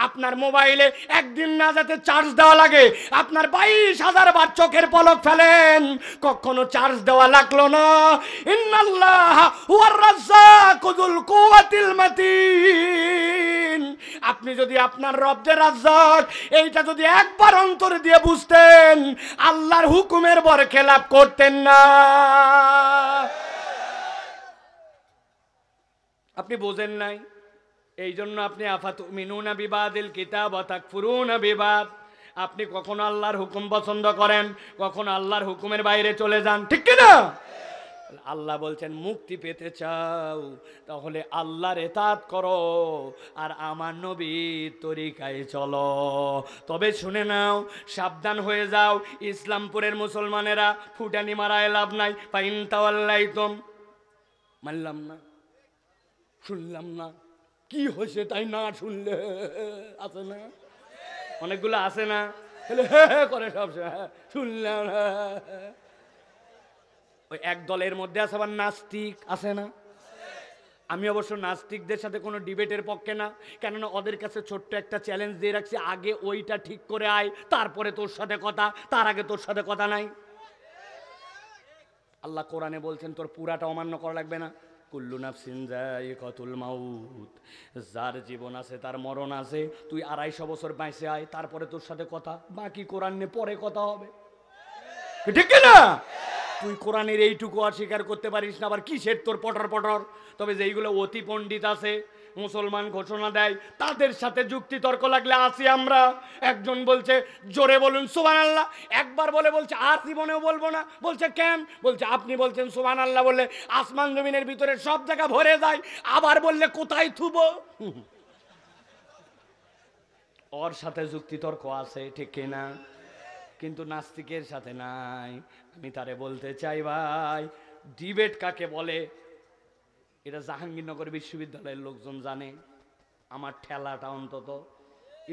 আপনার মোবাইলে একদিন না যাতে চার্জ দেওয়া লাগে, আপনার 22,000 বার চোখের পলক ফেলেন, কখনো চার্জ দেওয়া লাগলো না। ইন্নাল্লাহ হুয়ার রাজ্জাকু যুল কুওয়াতিল মাতিন। আপনি যদি আপনার রব যে রাজ্জাক এইটা যদি একবার অন্তরে দিয়ে বুঝতেন, আল্লাহর হুকুমের বরখেলাপ করতেন না। আপনি বোঝেন নাই, এই জন্য আপনি আফাতুমিনুনা বিবাদিল কিতাব ওয়া তাকফুরুনা বিবাদ। আপনি কখনো আল্লাহর হুকুম পছন্দ করেন, কখনো আল্লাহর হুকুমের বাইরে চলে যান, ঠিক কিনা? আল্লাহ বলছেন মুক্তি পেতে চাও তাহলে আল্লাহর ইতাআত করো আর আমার নবীর তরিকায় চলো। তবে শুনে নাও, সাবধান হয়ে যাও, ইসলামপুরের মুসলমানেরা ফুটানি মারায় লাভ নাই। ফাইন তাওয়াল্লাইতুম, মানলাম না, শুনলাম না, কি হয়েছে তাই না শুনলে, আছে না অনেকগুলো, আছে না করে সব শুনলাম না। ওই এক দলের মধ্যে আছে আবার নাস্তিক, আছে না? আমি অবশ্য নাস্তিকদের সাথে কোনো ডিবেটের পক্ষে না, কেননা ওদের কাছে ছোট্ট একটা চ্যালেঞ্জ দিয়ে রাখছি, আগে ওইটা ঠিক করে আয়, তারপরে তোর সাথে কথা, তার আগে তোর সাথে কথা নাই। আল্লাহ কোরআনে বলছেন তোর পুরাটা অমান্য করা লাগবে না। কুল্লু নাফসিন যায়িকাতুল মাউত, যার জীবন আছে তার মরণ আছে। তুই 250 বছর বাইসে আয়, তারপরে তোর সাথে কথা, বাকি কোরআন নিয়ে পরে কথা হবে, ঠিক না? তুই কোরআনের এইটুকু অস্বীকার করতে পারিস না, আবার কিসের তোর পটর পটর। তবে যেইগুলো অতি পণ্ডিত আছে, মুসলমান ঘোষণা দেয়, তাদের সাথে যুক্তি তর্ক লাগলে আসি আমরা। একজন বলছে জোরে বলুন সুবহানাল্লাহ, একবার বলছে আর জীবনেও বলবো না। বলছে কেন? বলছে আপনি বলছেন সুবহানাল্লাহ বললে আসমান জমিনের ভিতরে সব জায়গা ভরে যায়, আবার বললে কোথায় থুবো। ওর সাথে যুক্তি তর্ক আছে, ঠিক কিনা? কিন্তু নাস্তিকের সাথে নাই। আমি তারে বলতে চাই ভাই, ডিবেট কাকে বলে এটা জাহাঙ্গীরনগর বিশ্ববিদ্যালয়ের লোকজন জানে, আমার ঠেলাটা অন্তত।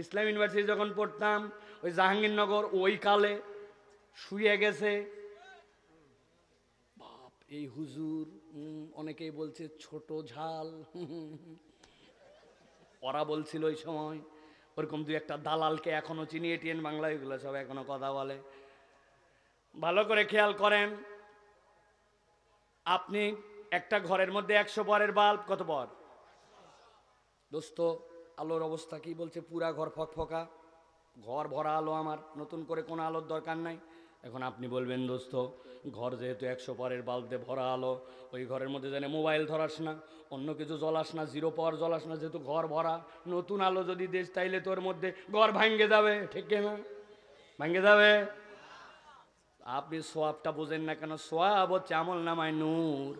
ইসলাম ইউনিভার্সিটি যখন পড়তাম, ওই জাহাঙ্গীরনগর ওই কালে শুয়ে গেছে বাপ এই হুজুর, অনেকেই বলছে ছোট ঝাল, ওরা বলছিল ওই সময়। ওরকম দুই একটা দালালকে এখনো চিনি, এটিএন বাংলা এগুলো সব এখনো কথা বলে। ভালো করে খেয়াল করেন, আপনি একটা ঘরের মধ্যে 100 পরের বাল্ব কত পর দোস্ত? আলোর অবস্থা কি বলছে? পুরা ঘর ফকফকা, ঘর ভরা আলো, আমার নতুন করে কোনো আলোর দরকার নাই। এখন আপনি বলবেন দোস্ত ঘর যেহেতু 100 পরের বাল্ব দিয়ে ভরা আলো, ওই ঘরের মধ্যে যেন মোবাইল ধরাস না, অন্য কিছু জ্বলাস না, 0 পাওয়ার জ্বলাস না, যেহেতু ঘর ভরা। নতুন আলো যদি দেশ তাইলে তোর মধ্যে ঘর ভাঙ্গে যাবে, ঠিক না? ভাঙ্গে যাবে। আপনি সোয়াবটা বোঝেন না কেন? সোয়াব হচ্ছে আমল নামায় নূর।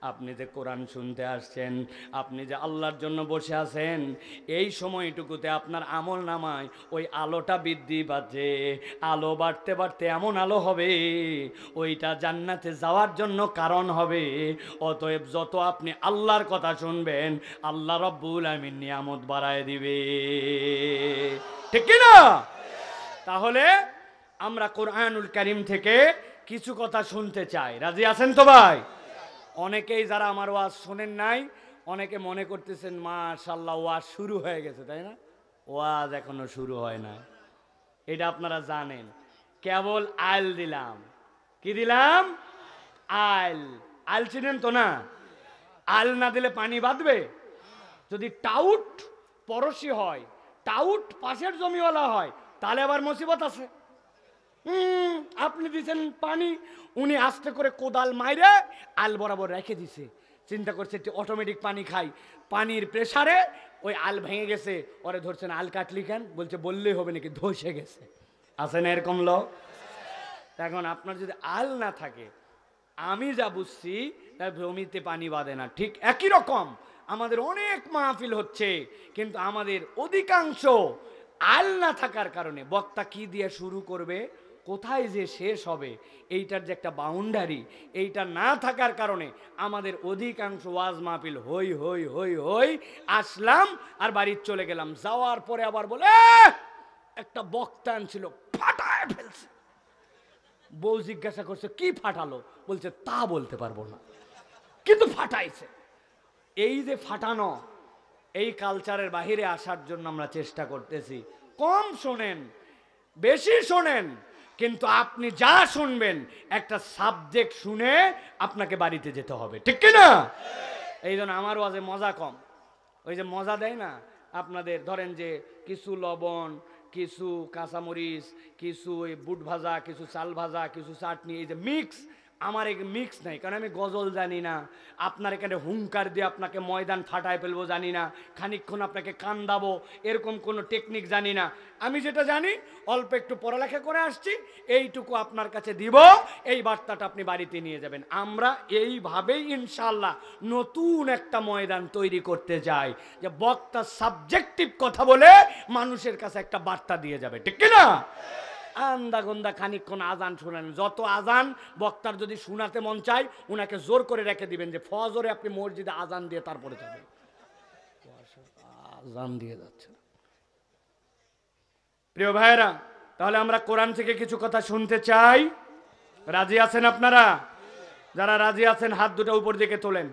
আপনি যে কোরআন শুনতে আসছেন, আপনি যে আল্লাহর জন্য বসে আছেন, এই সময়টুকুতে আপনার আমল নামায় ওই আলোটা বৃদ্ধি পাচ্ছে। আলো বাড়তে বাড়তে এমন আলো হবে, ওইটা জান্নাতে যাওয়ার জন্য কারণ হবে। অতএব যত আপনি আল্লাহর কথা শুনবেন, আল্লাহ রব্বুল আমিন নিয়ামত বাড়ায় দিবে, ঠিক কি না? তাহলে আমরা কোরআনুল কারীম থেকে কিছু কথা শুনতে চাই। রাজি আছেন তো ভাই? অনেকেই যারা আমার ওয়াজ শোনেন নাই, অনেকে মনে করতেছেন মাশাআল্লাহ ওয়াজ শুরু হয়ে গেছে, তাই না? ওয়াজ এখনো শুরু হয় না, এটা আপনারা জানেন। কেবল আইল দিলাম। কি দিলাম? আইল। আইল চিনেন তো না? আইল না দিলে পানি বাঁধবে? যদি টাউট পড়শি হয়, টাউট পাশের জমিওয়ালা হয়, তাহলে আবার মুসিবত আছে। আপনি দিচ্ছেন পানি, উনি আস্তে করে কোদাল মাইরে আল বরাবর রেখে দিছে, চিন্তা করছে অটোমেটিক পানি খাই, পানির প্রেসারে ওই আল ভেঙে গেছে। ওরে ধরছেন আল কাটলি কেন? বলছে বললেই হবে নাকি, ধসে গেছে। আছে না এরকম লোক? এখন আপনার যদি আল না থাকে, আমি যা বুঝছি জমিতে পানি বাঁধে না, ঠিক একই রকম আমাদের অনেক মাহফিল হচ্ছে, কিন্তু আমাদের অধিকাংশ আল না থাকার কারণে বক্তা কি দিয়ে শুরু করবে, কোথায় যে শেষ হবে, এইটার যে একটা বাউন্ডারি, এইটা না থাকার কারণে আমাদের অধিকাংশ ওয়াজ মাহফিল হই হই হই হই, আসলাম আর বাড়ির চলে গেলাম, যাওয়ার পরে আবার বলে একটা বক্তা আনছিল ফাটায় ফেলছে। বউ জিজ্ঞাসা করছে কি ফাটালো? বলছে তা বলতে পারবো না, কিন্তু ফাটাইছে। এই যে ফাটানো, এই কালচারের বাহিরে আসার জন্য আমরা চেষ্টা করতেছি। কম শোনেন, বেশি শোনেন, কিন্তু আপনি যা শুনবেন একটা সাবজেক্ট শুনে আপনাকে বাড়িতে যেতে হবে, ঠিক কি না? এই জন্য আমার ওয়াজে মজা কম। ওই যে মজা দেয় না আপনাদের, ধরেন যে কিছু লবণ, কিছু কাঁচামরিচ, কিছু ওই বুট ভাজা, কিছু চাল ভাজা, কিছু চাটনি, এই যে মিক্স, আমার এই মিক্স নাই, কারণ আমি গজল জানি না। আপনার এখানে হুঙ্কার দিয়ে আপনাকে ময়দান ফাটায় ফেলবো জানি না, খানিকক্ষণ আপনাকে কান্দাবো এরকম কোনো টেকনিক জানি না। আমি যেটা জানি, অল্প একটু পড়ালেখা করে আসছি, এইটুকু আপনার কাছে দিব, এই বার্তাটা আপনি বাড়িতে নিয়ে যাবেন। আমরা এইভাবেই ইনশাআল্লাহ নতুন একটা ময়দান তৈরি করতে যাই, যে বক্তা সাবজেক্টিভ কথা বলে মানুষের কাছে একটা বার্তা দিয়ে যাবে, ঠিক কিনা? আন্দা গন্দা খানিকক্ষণ আজান শুনেন, যত আজান বক্তার যদি শোনাতে মন চায়, উনাকে জোর করে রেখে দিবেন যে ফজরে আপনি মসজিদে আজান দিয়ে তারপরে যাবেন। আজান দিয়ে যাচ্ছে না। প্রিয় ভাইরা, তাহলে আমরা কোরআন থেকে কিছু কথা শুনতে চাই। রাজি আছেন আপনারা? যারা রাজি আছেন হাত দুটো উপর দিকে তোলেন।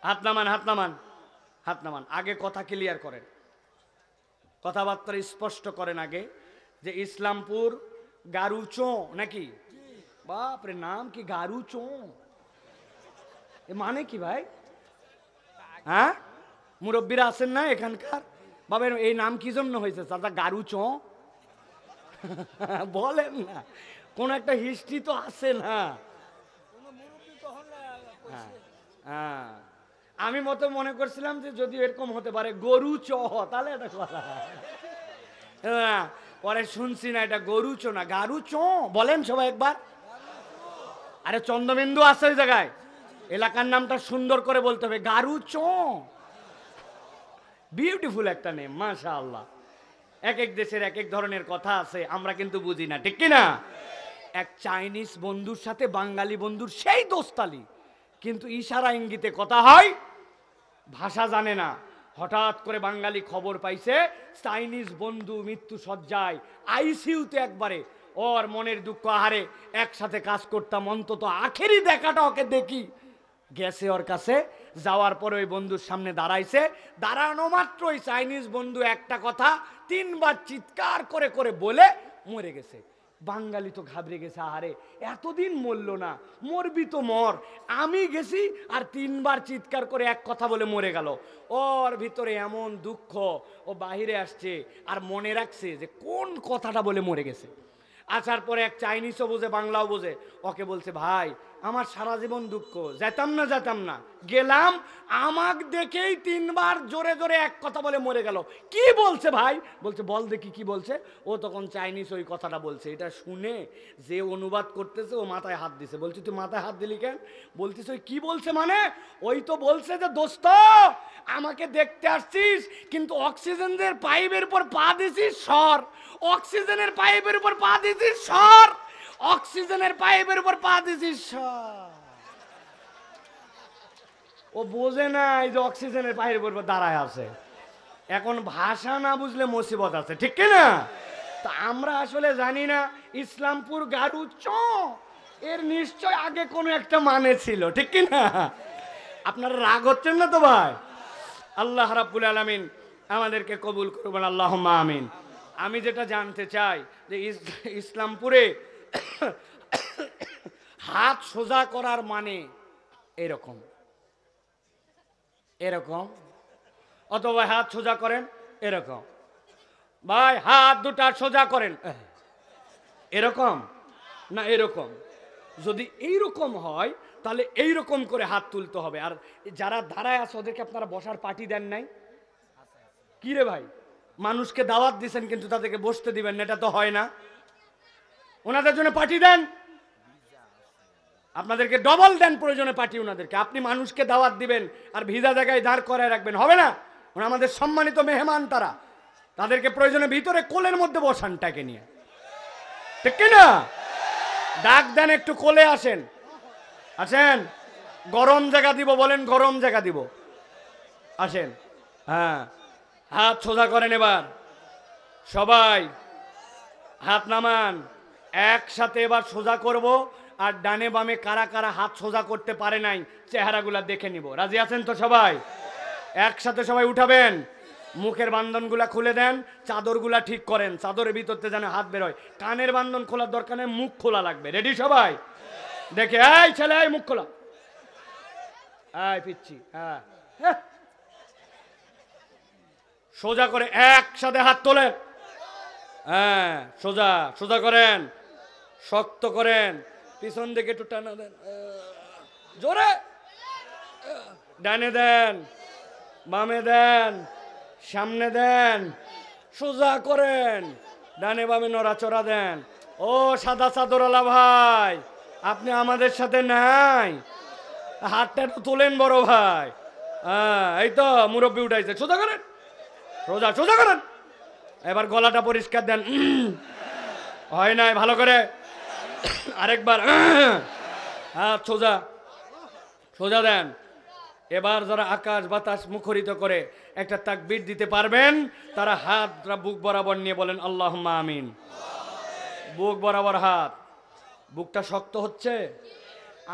হাত নামান, হাত নামান, হাত নামান। আগে কথা ক্লিয়ার করেন, কথাবার্তা স্পষ্ট করেন আগে, যে ইসলামপুর গারুচো নাকি? বাপরে, নাম কি গারুচো? এ মানে কি ভাই? হ্যাঁ, মুরব্বীরা আছেন না এখানকার? বাবা এই নাম কি জন্য হয়েছে চাচা গারুচো? বলেন না। কোন একটা হিস্ট্রি তো আছে না। হ্যাঁ, আমি মতো মনে করছিলাম যে যদি এরকম হতে পারে গরু চ, তাহলে এটা কথা। পরে শুনছি না, এটা গরু চো না, গারু চো বলেন সবাই একবার। আরে চন্দ্রবিন্দু আছে ওই জায়গায়, এলাকার নামটা সুন্দর করে বলতে হবে, গারু চো। বিউটিফুল একটা নেম, মাশাআল্লাহ। এক এক দেশের এক এক ধরনের কথা আছে, আমরা কিন্তু বুঝি না, ঠিক কিনা? এক চাইনিজ বন্ধুর সাথে বাঙালি বন্ধুর সেই দোস্তালি, কিন্তু ইশারা ইঙ্গিতে কথা হয়, ভাষা জানে না। হঠাৎ করে বাঙালি খবর পাইছে চাইনিজ বন্ধু মৃত্যু সজ্জায়, আইসিইউতে একবারে। ওর মনের দুঃখ, আহারে একসাথে কাজ করতাম, অন্তত আখেরি দেখাটা ওকে দেখি। গেছে ওর কাছে, যাওয়ার পরে ওই বন্ধুর সামনে দাঁড়াইছে, দাঁড়ানো মাত্রই চাইনিজ বন্ধু একটা কথা 3 বার চিৎকার করে করে বলে মরে গেছে। বাঙালি তো ঘাবড়ে গেছে, আহারে এতদিন মরল না, মরবি তো মর, আমি গেছি আর 3 বার চিৎকার করে এক কথা বলে মরে গেল। ওর ভিতরে এমন দুঃখ, ও বাহিরে আসছে আর মনে রাখছে যে কোন কথাটা বলে মরে গেছে। আসার পরে এক চাইনিজও বোঝে, বাংলাও বোঝে, ওকে বলছে, ভাই আমার সারা জীবন দুঃখ, যেতাম না গেলাম, আমাক দেখেই 3 বার জোরে জোরে এক কথা বলে মরে গেল। কি বলছে ভাই? বলছে বল দেখি কি বলছে। ও তখন চাইনিজ ওই কথাটা বলছে। এটা শুনে যে অনুবাদ করতেছে ও মাথায় হাত দিছে। বলছে তুই মাথায় হাত দিলি কেন? বলতিস ওই কি বলছে মানে? ওই তো বলছে যে দোস্ত আমাকে দেখতে আসছিস, কিন্তু অক্সিজেনের পাইপের উপর পা দিছিস সর, অক্সিজেনের পাইপের উপর পা দিছিস সর, অক্সিজেনের পাইপের উপর পা দিছিস সর। ও বোঝে না এই যে অক্সিজেনের পাইপের উপর দাঁড়ায় আছে। এখন ভাষা না বুঝলে মুসিবত আছে, ঠিক কিনা? তা আমরা আসলে জানি না ইসলামপুর গারু চ এর নিশ্চয় আগে কোনো একটা মানে ছিল, ঠিক কিনা? আপনারা রাগ হচ্ছেন না তো ভাই? আল্লাহ রাব্বুল আলামিন আমাদেরকে কবুল করবেন, আল্লাহুম্মা আমিন। আমি যেটা জানতে চাই যে ইসলামপুরে হাত সোজা করার মানে এরকম এরকম, অথবা হাত সোজা করেন এরকম, ভাই হাত দুটা সোজা করেন এরকম না এরকম। যদি এইরকম হয় তাহলে এইরকম করে হাত তুলতে হবে। আর যারা দাঁড়ায় আছে ওদেরকে আপনারা বসার পার্টি দেন নাই? কি রে ভাই, মানুষকে দাওয়াত দিচ্ছেন কিন্তু তাদেরকে বসতে দিবেন না, এটা তো হয় না। ওনাদের জন্য পার্টি দেন, আপনাদেরকে ডবল দেন প্রয়োজনে পার্টি ওনাদেরকে। আপনি মানুষকে দাওয়াত দিবেন আর ভিজা জায়গায় দাঁড় করায় রাখবেন, হবে না। ওরা আমাদের সম্মানিত মেহমান, তারা, তাদেরকে প্রয়োজনে ভিতরে কোলের মধ্যে বসান টাকে নিয়ে, ঠিক কিনা? ডাক দেন একটু কোলে আসেন, আসেন, গরম জায়গা দিব, বলেন গরম জায়গা দিব, আসেন। হ্যাঁ, হাত সোজা করেন এবার সবাই, হাত নামান, একসাথে এবার সোজা করব। আর ডানে বামে কারা কারা হাত সোজা করতে পারে নাই চেহারাগুলা দেখে নিব। রাজি আছেন তো সবাই? একসাথে সবাই উঠাবেন, মুখের বান্ধনগুলা খুলে দেন, চাদরগুলা ঠিক করেন, চাদরের ভিতরতে যেন হাত বের হয়। কানের বান্ধন খোলার দরকার নেই, মুখ খোলা লাগবে। রেডি সবাই? দেখে এই ছেলে, এই মুখ খোলা, এই পিচ্ছি, হ্যাঁ, সোজা করে একসাথে হাত তোলেন। হ্যাঁ, সোজা সোজা করেন, শক্ত করেন, পিছন দিকে একটু টানা দেন, জোরে, ডানে দেন, বামে দেন, সামনে দেন, সোজা করেন, ডানে বামে নড়াচড়া দেন। ও সাদা চাদরওয়ালা ভাই, আপনি আমাদের সাথে নাই, হাতটা একটু তোলেন বড় ভাই। হ্যাঁ, এই তো মুরব্বী উঠাইছে, সোজা করেন, সোজা সোজা করেন। এবার গলাটা পরিষ্কার দেন, হয় নাই ভালো করে, আরেকবার, হাত সোজা সোজা দেন। এবার যারা আকাশ বাতাস মুখরিত করে একটা তাকবীর দিতে পারবেন, তারা হাতটা বুক বরাবর নিয়ে বলেন আল্লাহুম্মা আমিন। বুক বরাবর হাত, বুকটা শক্ত হচ্ছে,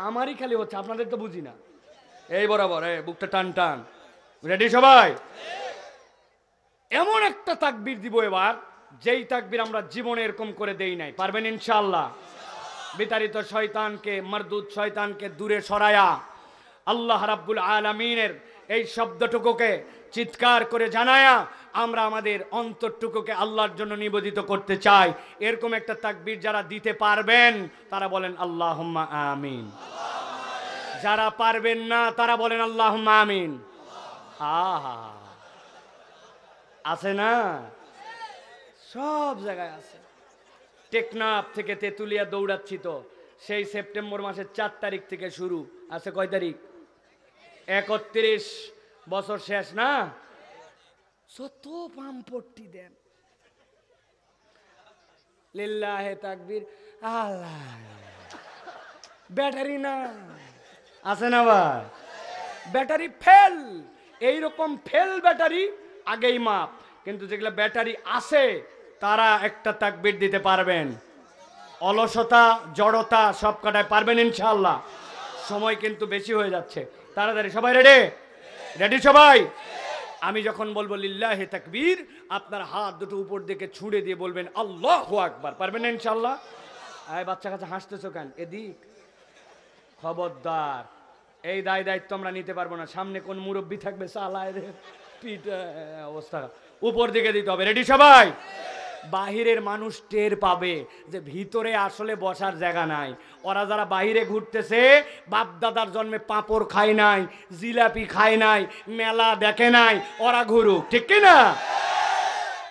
আমারই খালি হচ্ছে, আপনাদের তো বুঝি না। এই বরাবর, বুকটা টান টান। রেডি সবাই? এমন একটা তাকবীর দিব এবার, যেই তাকবীর আমরা জীবনে এরকম করে দেই নাই। পারবেন ইনশাআল্লাহ? বিতাড়িত শয়তানকে, মারদুদ শয়তানকে দূরে সরায়া আল্লাহ রাব্বুল আলামিনের এই শব্দটুকুকে চিৎকার করে জানায়া আমরা আমাদের অন্তরটুকুকে আল্লাহর জন্য নিবেদিত করতে চাই। এরকম একটা তাকবীর যারা দিতে পারবেন তারা বলেন আল্লাহুম্মা আমিন। যারা পারবেন না তারা বলেন আল্লাহুম্মা আমিন। আহা, আছে না? সব জায়গায় আছে। টেকনাফ থেকে তেতুলিয়া দৌড়াচ্ছি তো, সেই সেপ্টেম্বর মাসের 4 তারিখ থেকে শুরু। আছে কয় তারিখ? 31 বছর শেষ না? শত পাম্পট্টি দেন, লিল্লাহে তাকবীর, আল্লাহ। ব্যাটারি না, আছে না ভাই? ব্যাটারি ফেল, এইরকম ফেল ব্যাটারি আগেই মাপ। কিন্তু যেগুলো ব্যাটারি আছে তারা একটা তাকবীর দিতে পারবেন। অলসতা, জড়তা সব কাটায় পারবেন ইনশাআল্লাহ। সময় কিন্তু বেশি হয়ে যাচ্ছে, তাড়াতাড়ি। সবাই রেডি? রেডি সবাই? আমি যখন বলবো লিল্লাহি তাকবীর, আপনার হাত দুটো উপর দিকে ছুঁড়ে দিয়ে বলবেন আল্লাহু আকবার। পারবেন না ইনশাআল্লাহ? আয় বাচ্চা কাচ্চা হাসতেছো কেন? এদিক খবরদার, এই দায়িত্ব আমরা নিতে পারবো না। সামনে কোন মুরব্বী থাকবে, চালায় রে পিঠ অবস্থা। উপর দিকে দিতে হবে। রেডি সবাই? বাহিরের মানুষ টের পাবে যে ভিতরে আসলে বসার জায়গা নাই। ওরা যারা বাহিরে ঘুরতেছে, বাপ দাদার জন্মে পাঁপড় খায় নাই, জিলাপি খায় নাই, মেলা দেখে নাই, ওরা ঘুরুক, ঠিক কি না?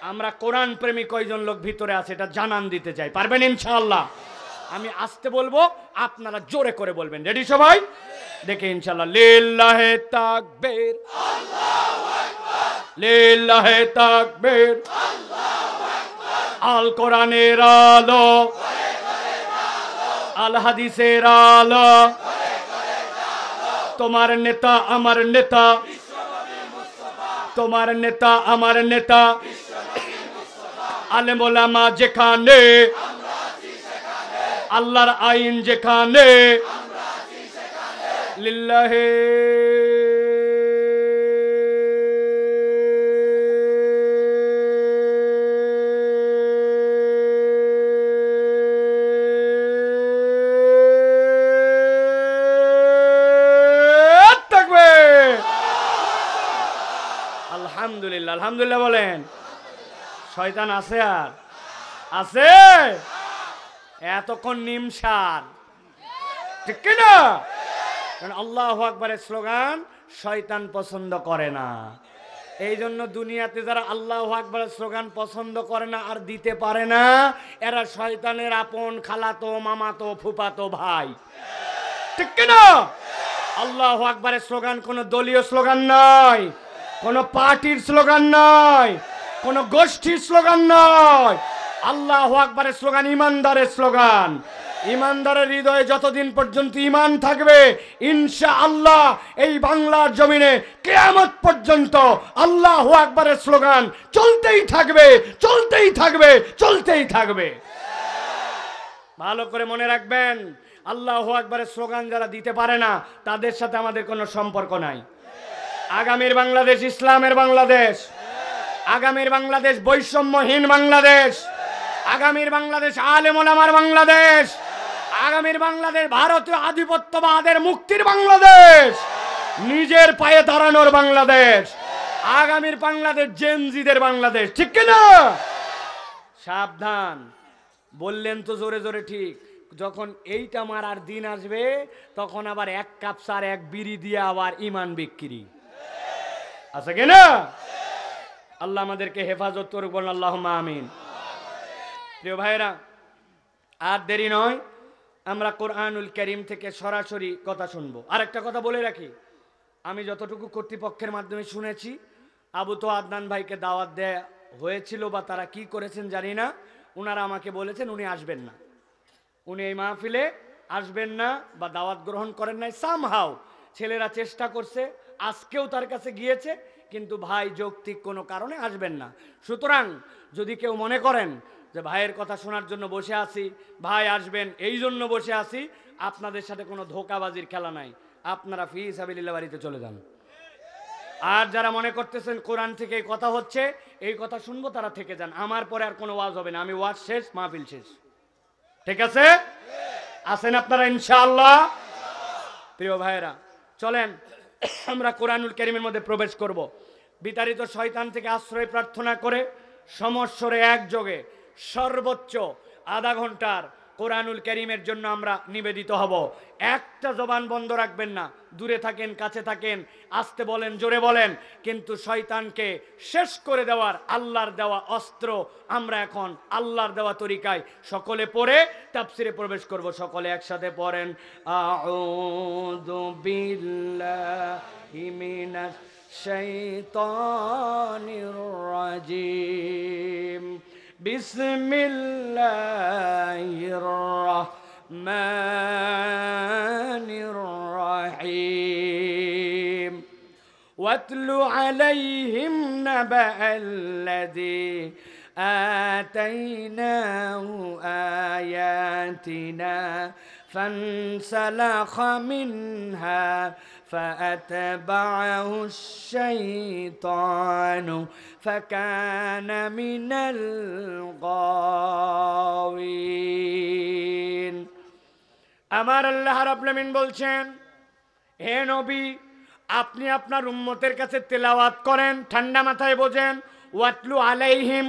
আমরা কোরআন প্রেমী কয়জন লোক ভিতরে আছে এটা জানান দিতে চাই। পারবেন ইনশাআল্লাহ? আমি আসতে বলবো, আপনারা জোরে করে বলবেন। রেডি সবাই? দেখে ইনশাআল্লাহ। লিল্লাহে তাকবীর, আল্লাহু আকবার। লিল্লাহে তাকবীর, আল্লাহু আকবার। আল কোরআনের আলো, আল হাদিসের আলো, তোমার নেতা আমার নেতা, তোমার নেতা আমার নেতা, আলেম ওলামা যেখানে, আল্লাহর আইন যেখানে, লিল্লাহে আলহামদুলিল্লাহ। আলহামদুলিল্লাহ বলেন। শয়তান আছে? আর আছে? এতক্ষণ নিমসার, ঠিক কিনা? কারণ আল্লাহু আকবারের স্লোগান শয়তান পছন্দ করে না। এই জন্য দুনিয়াতে যারা আল্লাহু আকবারের স্লোগান পছন্দ করে না আর দিতে পারে না, এরা শয়তানের আপন খালাতো, মামাতো, ফুফাতো ভাই, ঠিক কিনা? আল্লাহু আকবারের স্লোগান কোনো দলীয় স্লোগান নয়, কোনো পার্টির স্লোগান নয়, কোনো গোষ্ঠীর স্লোগান নয়। আল্লাহু আকবারের স্লোগান ইমানদারের স্লোগান। ইমানদারের হৃদয়ে যতদিন পর্যন্ত ঈমান থাকবে, ইনশাআল্লাহ এই বাংলার জমিনে কিয়ামত পর্যন্ত আল্লাহু আকবারের স্লোগান চলতেই থাকবে, চলতেই থাকবে, চলতেই থাকবে। ভালো করে মনে রাখবেন, আল্লাহু আকবারের স্লোগান যারা দিতে পারে না তাদের সাথে আমাদের কোনো সম্পর্ক নাই। আগামীর বাংলাদেশ ইসলামের বাংলাদেশ, আগামীর বাংলাদেশ বৈষম্যহীন বাংলাদেশ, আগামীর বাংলাদেশ আলেম ওলামার বাংলাদেশ, আগামীর বাংলাদেশ ভারতীয় আধিপত্যবাদের মুক্তির বাংলাদেশ, নিজের পায়ে দাঁড়ানোর বাংলাদেশ, আগামীর বাংলাদেশ জেনজিদের বাংলাদেশ, ঠিক কিনা? সাবধান, বললেন তো জোরে জোরে ঠিক। যখন এইটা মারার দিন আসবে তখন আবার 1 কাপ চার 1 বিড়ি দিয়ে আবার ইমান বিক্রি আছে কিনা? আল্লাহ আমাদেরকে হেফাজত করুক, বলেন আল্লাহুম্মা আমিন। প্রিয় ভাইরা, আর দেরি নয়, আমরা কোরআনুল কারীম থেকে সরাসরি কথা শুনবো। আর একটা কথা বলে রাখি, আমি যতটুকু কর্তৃপক্ষের মাধ্যমে শুনেছি, আবু তো আদনান ভাইকে দাওয়াত দেয়া হয়েছিল বা তারা কি করেছেন জানি না, ওনারা আমাকে বলেছেন উনি আসবেন না, উনি এই মাহফিলে আসবেন না বা দাওয়াত গ্রহণ করেন নাই। সামহাও ছেলেরা চেষ্টা করছে, আজকেও তার কাছে গিয়েছে, কিন্তু ভাই যৌক্তিক কোনো কারণে আসবেন না। সুতরাং যদি কেউ মনে করেন যে ভাইয়ের কথা শোনার জন্য বসে আছি, ভাই আসবেন এই জন্য বসে আছি, আপনাদের সাথে কোনো ধোঁকাবাজির খেলা নাই। আপনারা ফি সাবিলিল্লাহ বাড়িতে চলে যান। আর যারা মনে করতেছেন কোরআন থেকে এই কথা হচ্ছে, এই কথা শুনবো, তারা থেকে যান। আমার পরে আর কোনো ওয়াজ হবে না, আমি ওয়াজ শেষ, মাহফিল শেষ, ঠিক আছে? আছেন আপনারা ইনশাআল্লাহ? প্রিয় ভাইয়েরা, চলেন আমরা কোরআনুল কারীমের মধ্যে প্রবেশ করব। বিতাড়িত শয়তান থেকে আশ্রয় প্রার্থনা করে সমস্বরে একযোগে সর্বোচ্চ আধা ঘন্টার কোরআনুল কারীমের জন্য আমরা নিবেদিত হব। একটা জবান বন্ধ রাখবেন না, দূরে থাকেন কাছে থাকেন, আস্তে বলেন জোরে বলেন, কিন্তু শয়তানকে শেষ করে দেওয়ার আল্লাহর দেওয়া অস্ত্র আমরা এখন আল্লাহর দেওয়া তরিকায় সকলে পড়ে তাফসিরে প্রবেশ করব। সকলে একসাথে পড়েন, আউযু বিল্লাহি মিনাশ শাইতানির রাজিম, বিসমিল্লাহির রাহমানির রাহিম, ওয়াতলু আলাইহিম নাবা'আল্লাযী আতাইনাহু আয়াতিনা ফানসালাখা মিনহা فأتبعه الشيطان فكان من الغاوين। আমার আল্লাহ রাব্বুল আমিন বলছেন, হে নবী আপনি আপনার উম্মতের কাছে তেলাওয়াত করেন, ঠান্ডা মাথায় বোঝেন। ওয়াতলু আলাইহিম,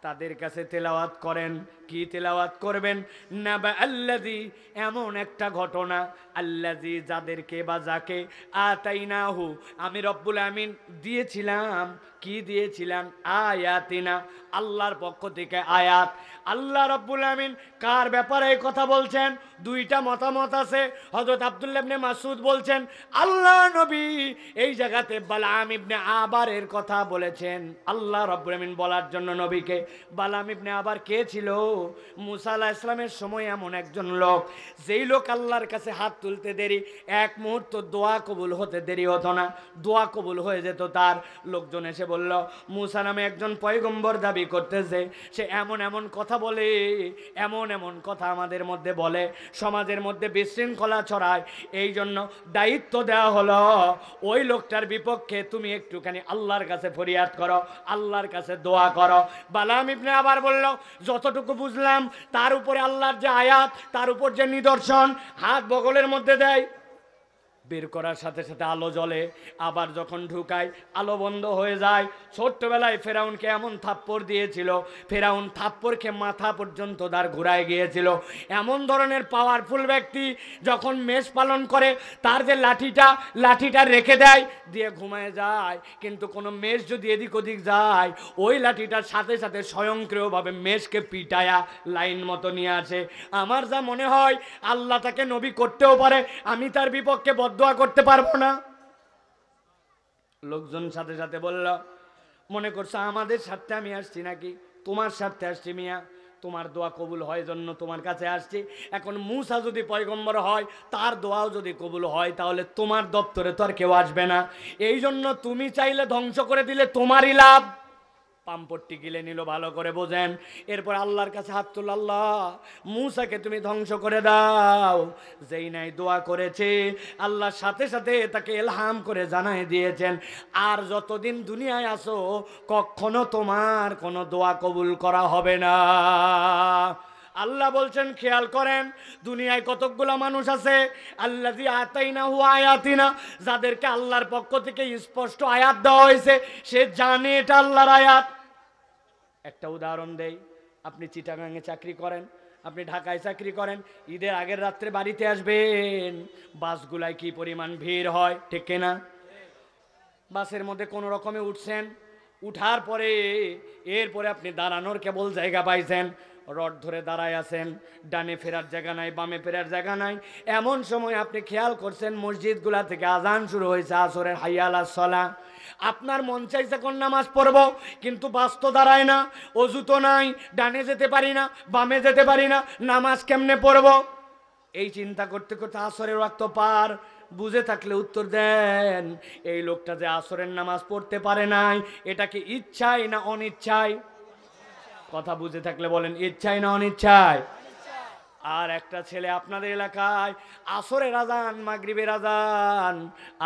তাদের কাছে তেলাওয়াত করেন। কি তেলাওয়াত করবেন? নাবা আল্লাযী, এমন একটা ঘটনা, আল্লাযী যাদেরকে বা যাকে, আতাইনাহু আমি রব্বুল আমিন দিয়েছিলাম। কি দিয়েছিলাম? আয়াতিনা, আল্লাহর পক্ষ থেকে আয়াত। আল্লাহ রব্বুল আমিন কার ব্যাপারে এই কথা বলছেন? দুইটা মতামত আছে। হযরত আব্দুল্লাহ ইবনে মাসউদ বলছেন আল্লাহ নবী এই জায়গাতে বালাম ইবনে আবারের কথা বলেছেন। আল্লাহ রব্বুল আমিন বলার জন্য নবীকে, বালাম ইবনে আবার কে ছিল? মুসা আলাইহিস সালামের সময় এমন একজন লোক, যেই লোক আল্লাহর কাছে হাত তুলতে দেরি, এক মুহূর্ত দোয়া কবুল হতে দেরি হতো না, দোয়া কবুল হয়ে যেত তার। লোকজন এসে বলল মুসা নামে একজন পয়গম্বর দাবি করতেছে, সে এমন এমন কথা বলে, এমন এমন কথা আমাদের মধ্যে বলে, সমাজের মধ্যে বিশৃঙ্খলা ছড়ায়। এই জন্য দায়িত্ব দেওয়া হলো ওই লোকটার বিপক্ষে তুমি একটুখানি আল্লাহর কাছে ফরিয়াদ করো, আল্লাহর কাছে দোয়া করো। বালাম ইবনে আবার বলল যতটুকু বুঝলাম তার উপরে আল্লাহর যে আয়াত, তার উপর যে নিদর্শন, হাত বগলের মধ্যে দেয়, বের করার সাথে সাথে আলো জ্বলে, আবার যখন ঢুকায় আলো বন্ধ হয়ে যায়। ছোট্টবেলায় ফেরাউনকে এমন থাপ্পড় দিয়েছিল, ফেরাউন থাপ্পড়কে মাথা পর্যন্ত তার ঘুরায় গিয়েছিল। এমন ধরনের পাওয়ারফুল ব্যক্তি যখন মেষ পালন করে, তার যে লাঠিটা রেখে দেয়, দিয়ে ঘুমায় যায়, কিন্তু কোনো মেষ যদি এদিক ওদিক যায়, ওই লাঠিটার সাথে সাথে স্বয়ংক্রিয়ভাবে মেষকে পিটায়া লাইন মতো নিয়ে আসে। আমার যা মনে হয় আল্লাহ তাকে নবী করতেও পারে, আমি তার বিপক্ষে দোয়া করতে পারবো না। লোকজন সাথে সাথে বলল মনে করছো আমাদের স্বার্থে আমি আসছি নাকি? তোমার স্বার্থে আসছি মিয়া, তোমার দোয়া কবুল হয় জন্য তোমার কাছে আসছি। এখন মুসা যদি পয়গম্বর হয়, তার দোয়াও যদি কবুল হয়, তাহলে তোমার দপ্তরে তো আর কেউ আসবে না। এই জন্য তুমি চাইলে ধ্বংস করে দিলে তোমারই লাভ। পাম্পট্টি গিলে নিল, ভালো করে বোঝেন। এরপর আল্লাহর কাছে হাত তুল, আল্লাহ মুসাকে তুমি ধ্বংস করে দাও। যেই নাই দোয়া করেছে, আল্লাহর সাথে সাথে তাকে ইলহাম করে জানাই দিয়েছেন, আর যতদিন দুনিয়ায় আসো কখনো তোমার কোনো দোয়া কবুল করা হবে না। আল্লাহ বলছেন খেয়াল করেন, দুনিয়ায় কতকগুলো মানুষ আছে আল্লাযী আতাইনাহু আয়াতিনা, যাদেরকে আল্লাহর পক্ষ থেকে স্পষ্ট আয়াত দেওয়া হয়েছে, সে জানে এটা আল্লাহর আয়াত। একটা উদাহরণ দেই, আপনি চিটাগাঙে চাকরি করেন, আপনি ঢাকায় চাকরি করেন, ঈদের আগের রাত্রে বাড়িতে আসবেন, বাসগুলায় কি পরিমাণ ভিড় হয়, ঠিক কিনা? বাসের মধ্যে কোনো রকমে উঠছেন, উঠার পরে এরপরে আপনি দাঁড়ানোর কেবল জায়গা পাইছেন, রড ধরে দাঁড়ায় আছেন, ডানে ফেরার জায়গা নাই, বামে ফেরার জায়গা নাই। এমন সময় আপনি খেয়াল করছেন মসজিদগুলা থেকে আজান শুরু হয়েছে আসরের, হাইয়া আলাস সালাহ। আপনার মন চাইছে কোন নামাজ পড়ব, কিন্তু বাস তো দাঁড়ায় না, অজু তো নাই, ডানে যেতে পারি না, বামে যেতে পারি না, নামাজ কেমনে পড়ব? এই চিন্তা করতে করতে আসরের ওয়াক্ত পার। বুঝে থাকলে উত্তর দেন, এই লোকটা যে আসরের নামাজ পড়তে পারে নাই, এটা কি ইচ্ছায় না অনিচ্ছায়? কথা বুঝে থাকলে বলেন, ইচ্ছায় না অনিচ্ছায়? আর একটা ছেলে আপনাদের এলাকায় আসরের আজান মাগরিবের আজান,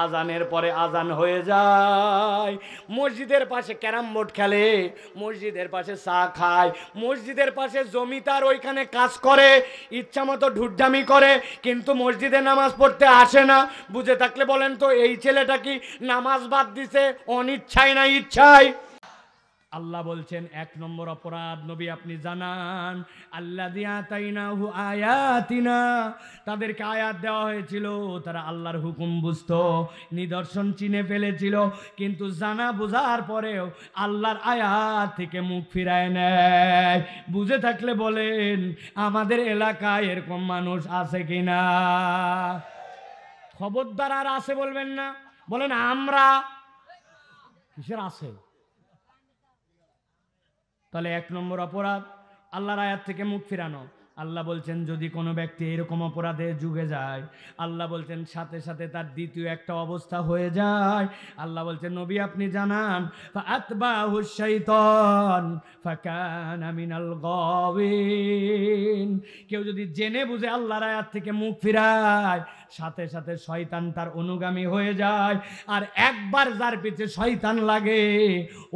আজানের পরে আজান হয়ে যায়, মসজিদের পাশে ক্যারাম বোর্ড খেলে, মসজিদের পাশে চা খায়, মসজিদের পাশে জমিদার ওইখানে কাজ করে, ইচ্ছা মতো ঢুড্ডামি করে, কিন্তু মসজিদে নামাজ পড়তে আসে না। বুঝে থাকলে বলেন তো এই ছেলেটা কি নামাজ বাদ দিছে অনিচ্ছায় না ইচ্ছায়? আল্লাহ বলছেন 1 নম্বর অপরাধ নবী আপনি জানান, আল্লাযী আতাইনাহু আয়াতিনা, তাদেরকে আয়াত দেওয়া হয়েছিল, তারা আল্লাহর হুকুম বুঝতো, নিদর্শন চিনে ফেলেছিল, কিন্তু জানা বোঝার পরেও আল্লাহর আয়াত থেকে মুখ ফিরায় নেয়। বুঝে থাকলে বলেন আমাদের এলাকায় এরকম মানুষ আছে কিনা? খবরদার আর আছে বলবেন না, বলেন আমরা কিসের আছে। তাহলে 1 নম্বর অপরাধ আল্লাহর আয়াত থেকে মুখ ফিরানো। আল্লাহ বলছেন যদি কোনো ব্যক্তি এরকম অপরাধে যুগে যায়, আল্লাহ বলছেন সাথে সাথে তার দ্বিতীয় একটা অবস্থা হয়ে যায়। আল্লাহ বলছেন নবী আপনি জানান, ফাআতবাহু শাইতান ফাকানা মিনাল গাওয়িন, কেউ যদি জেনে বুঝে আল্লাহর আয়াত থেকে মুখ ফিরায়, সাথে সাথে শয়তান তার অনুগামী হয়ে যায়। আর একবার যার পিছে শয়তান লাগে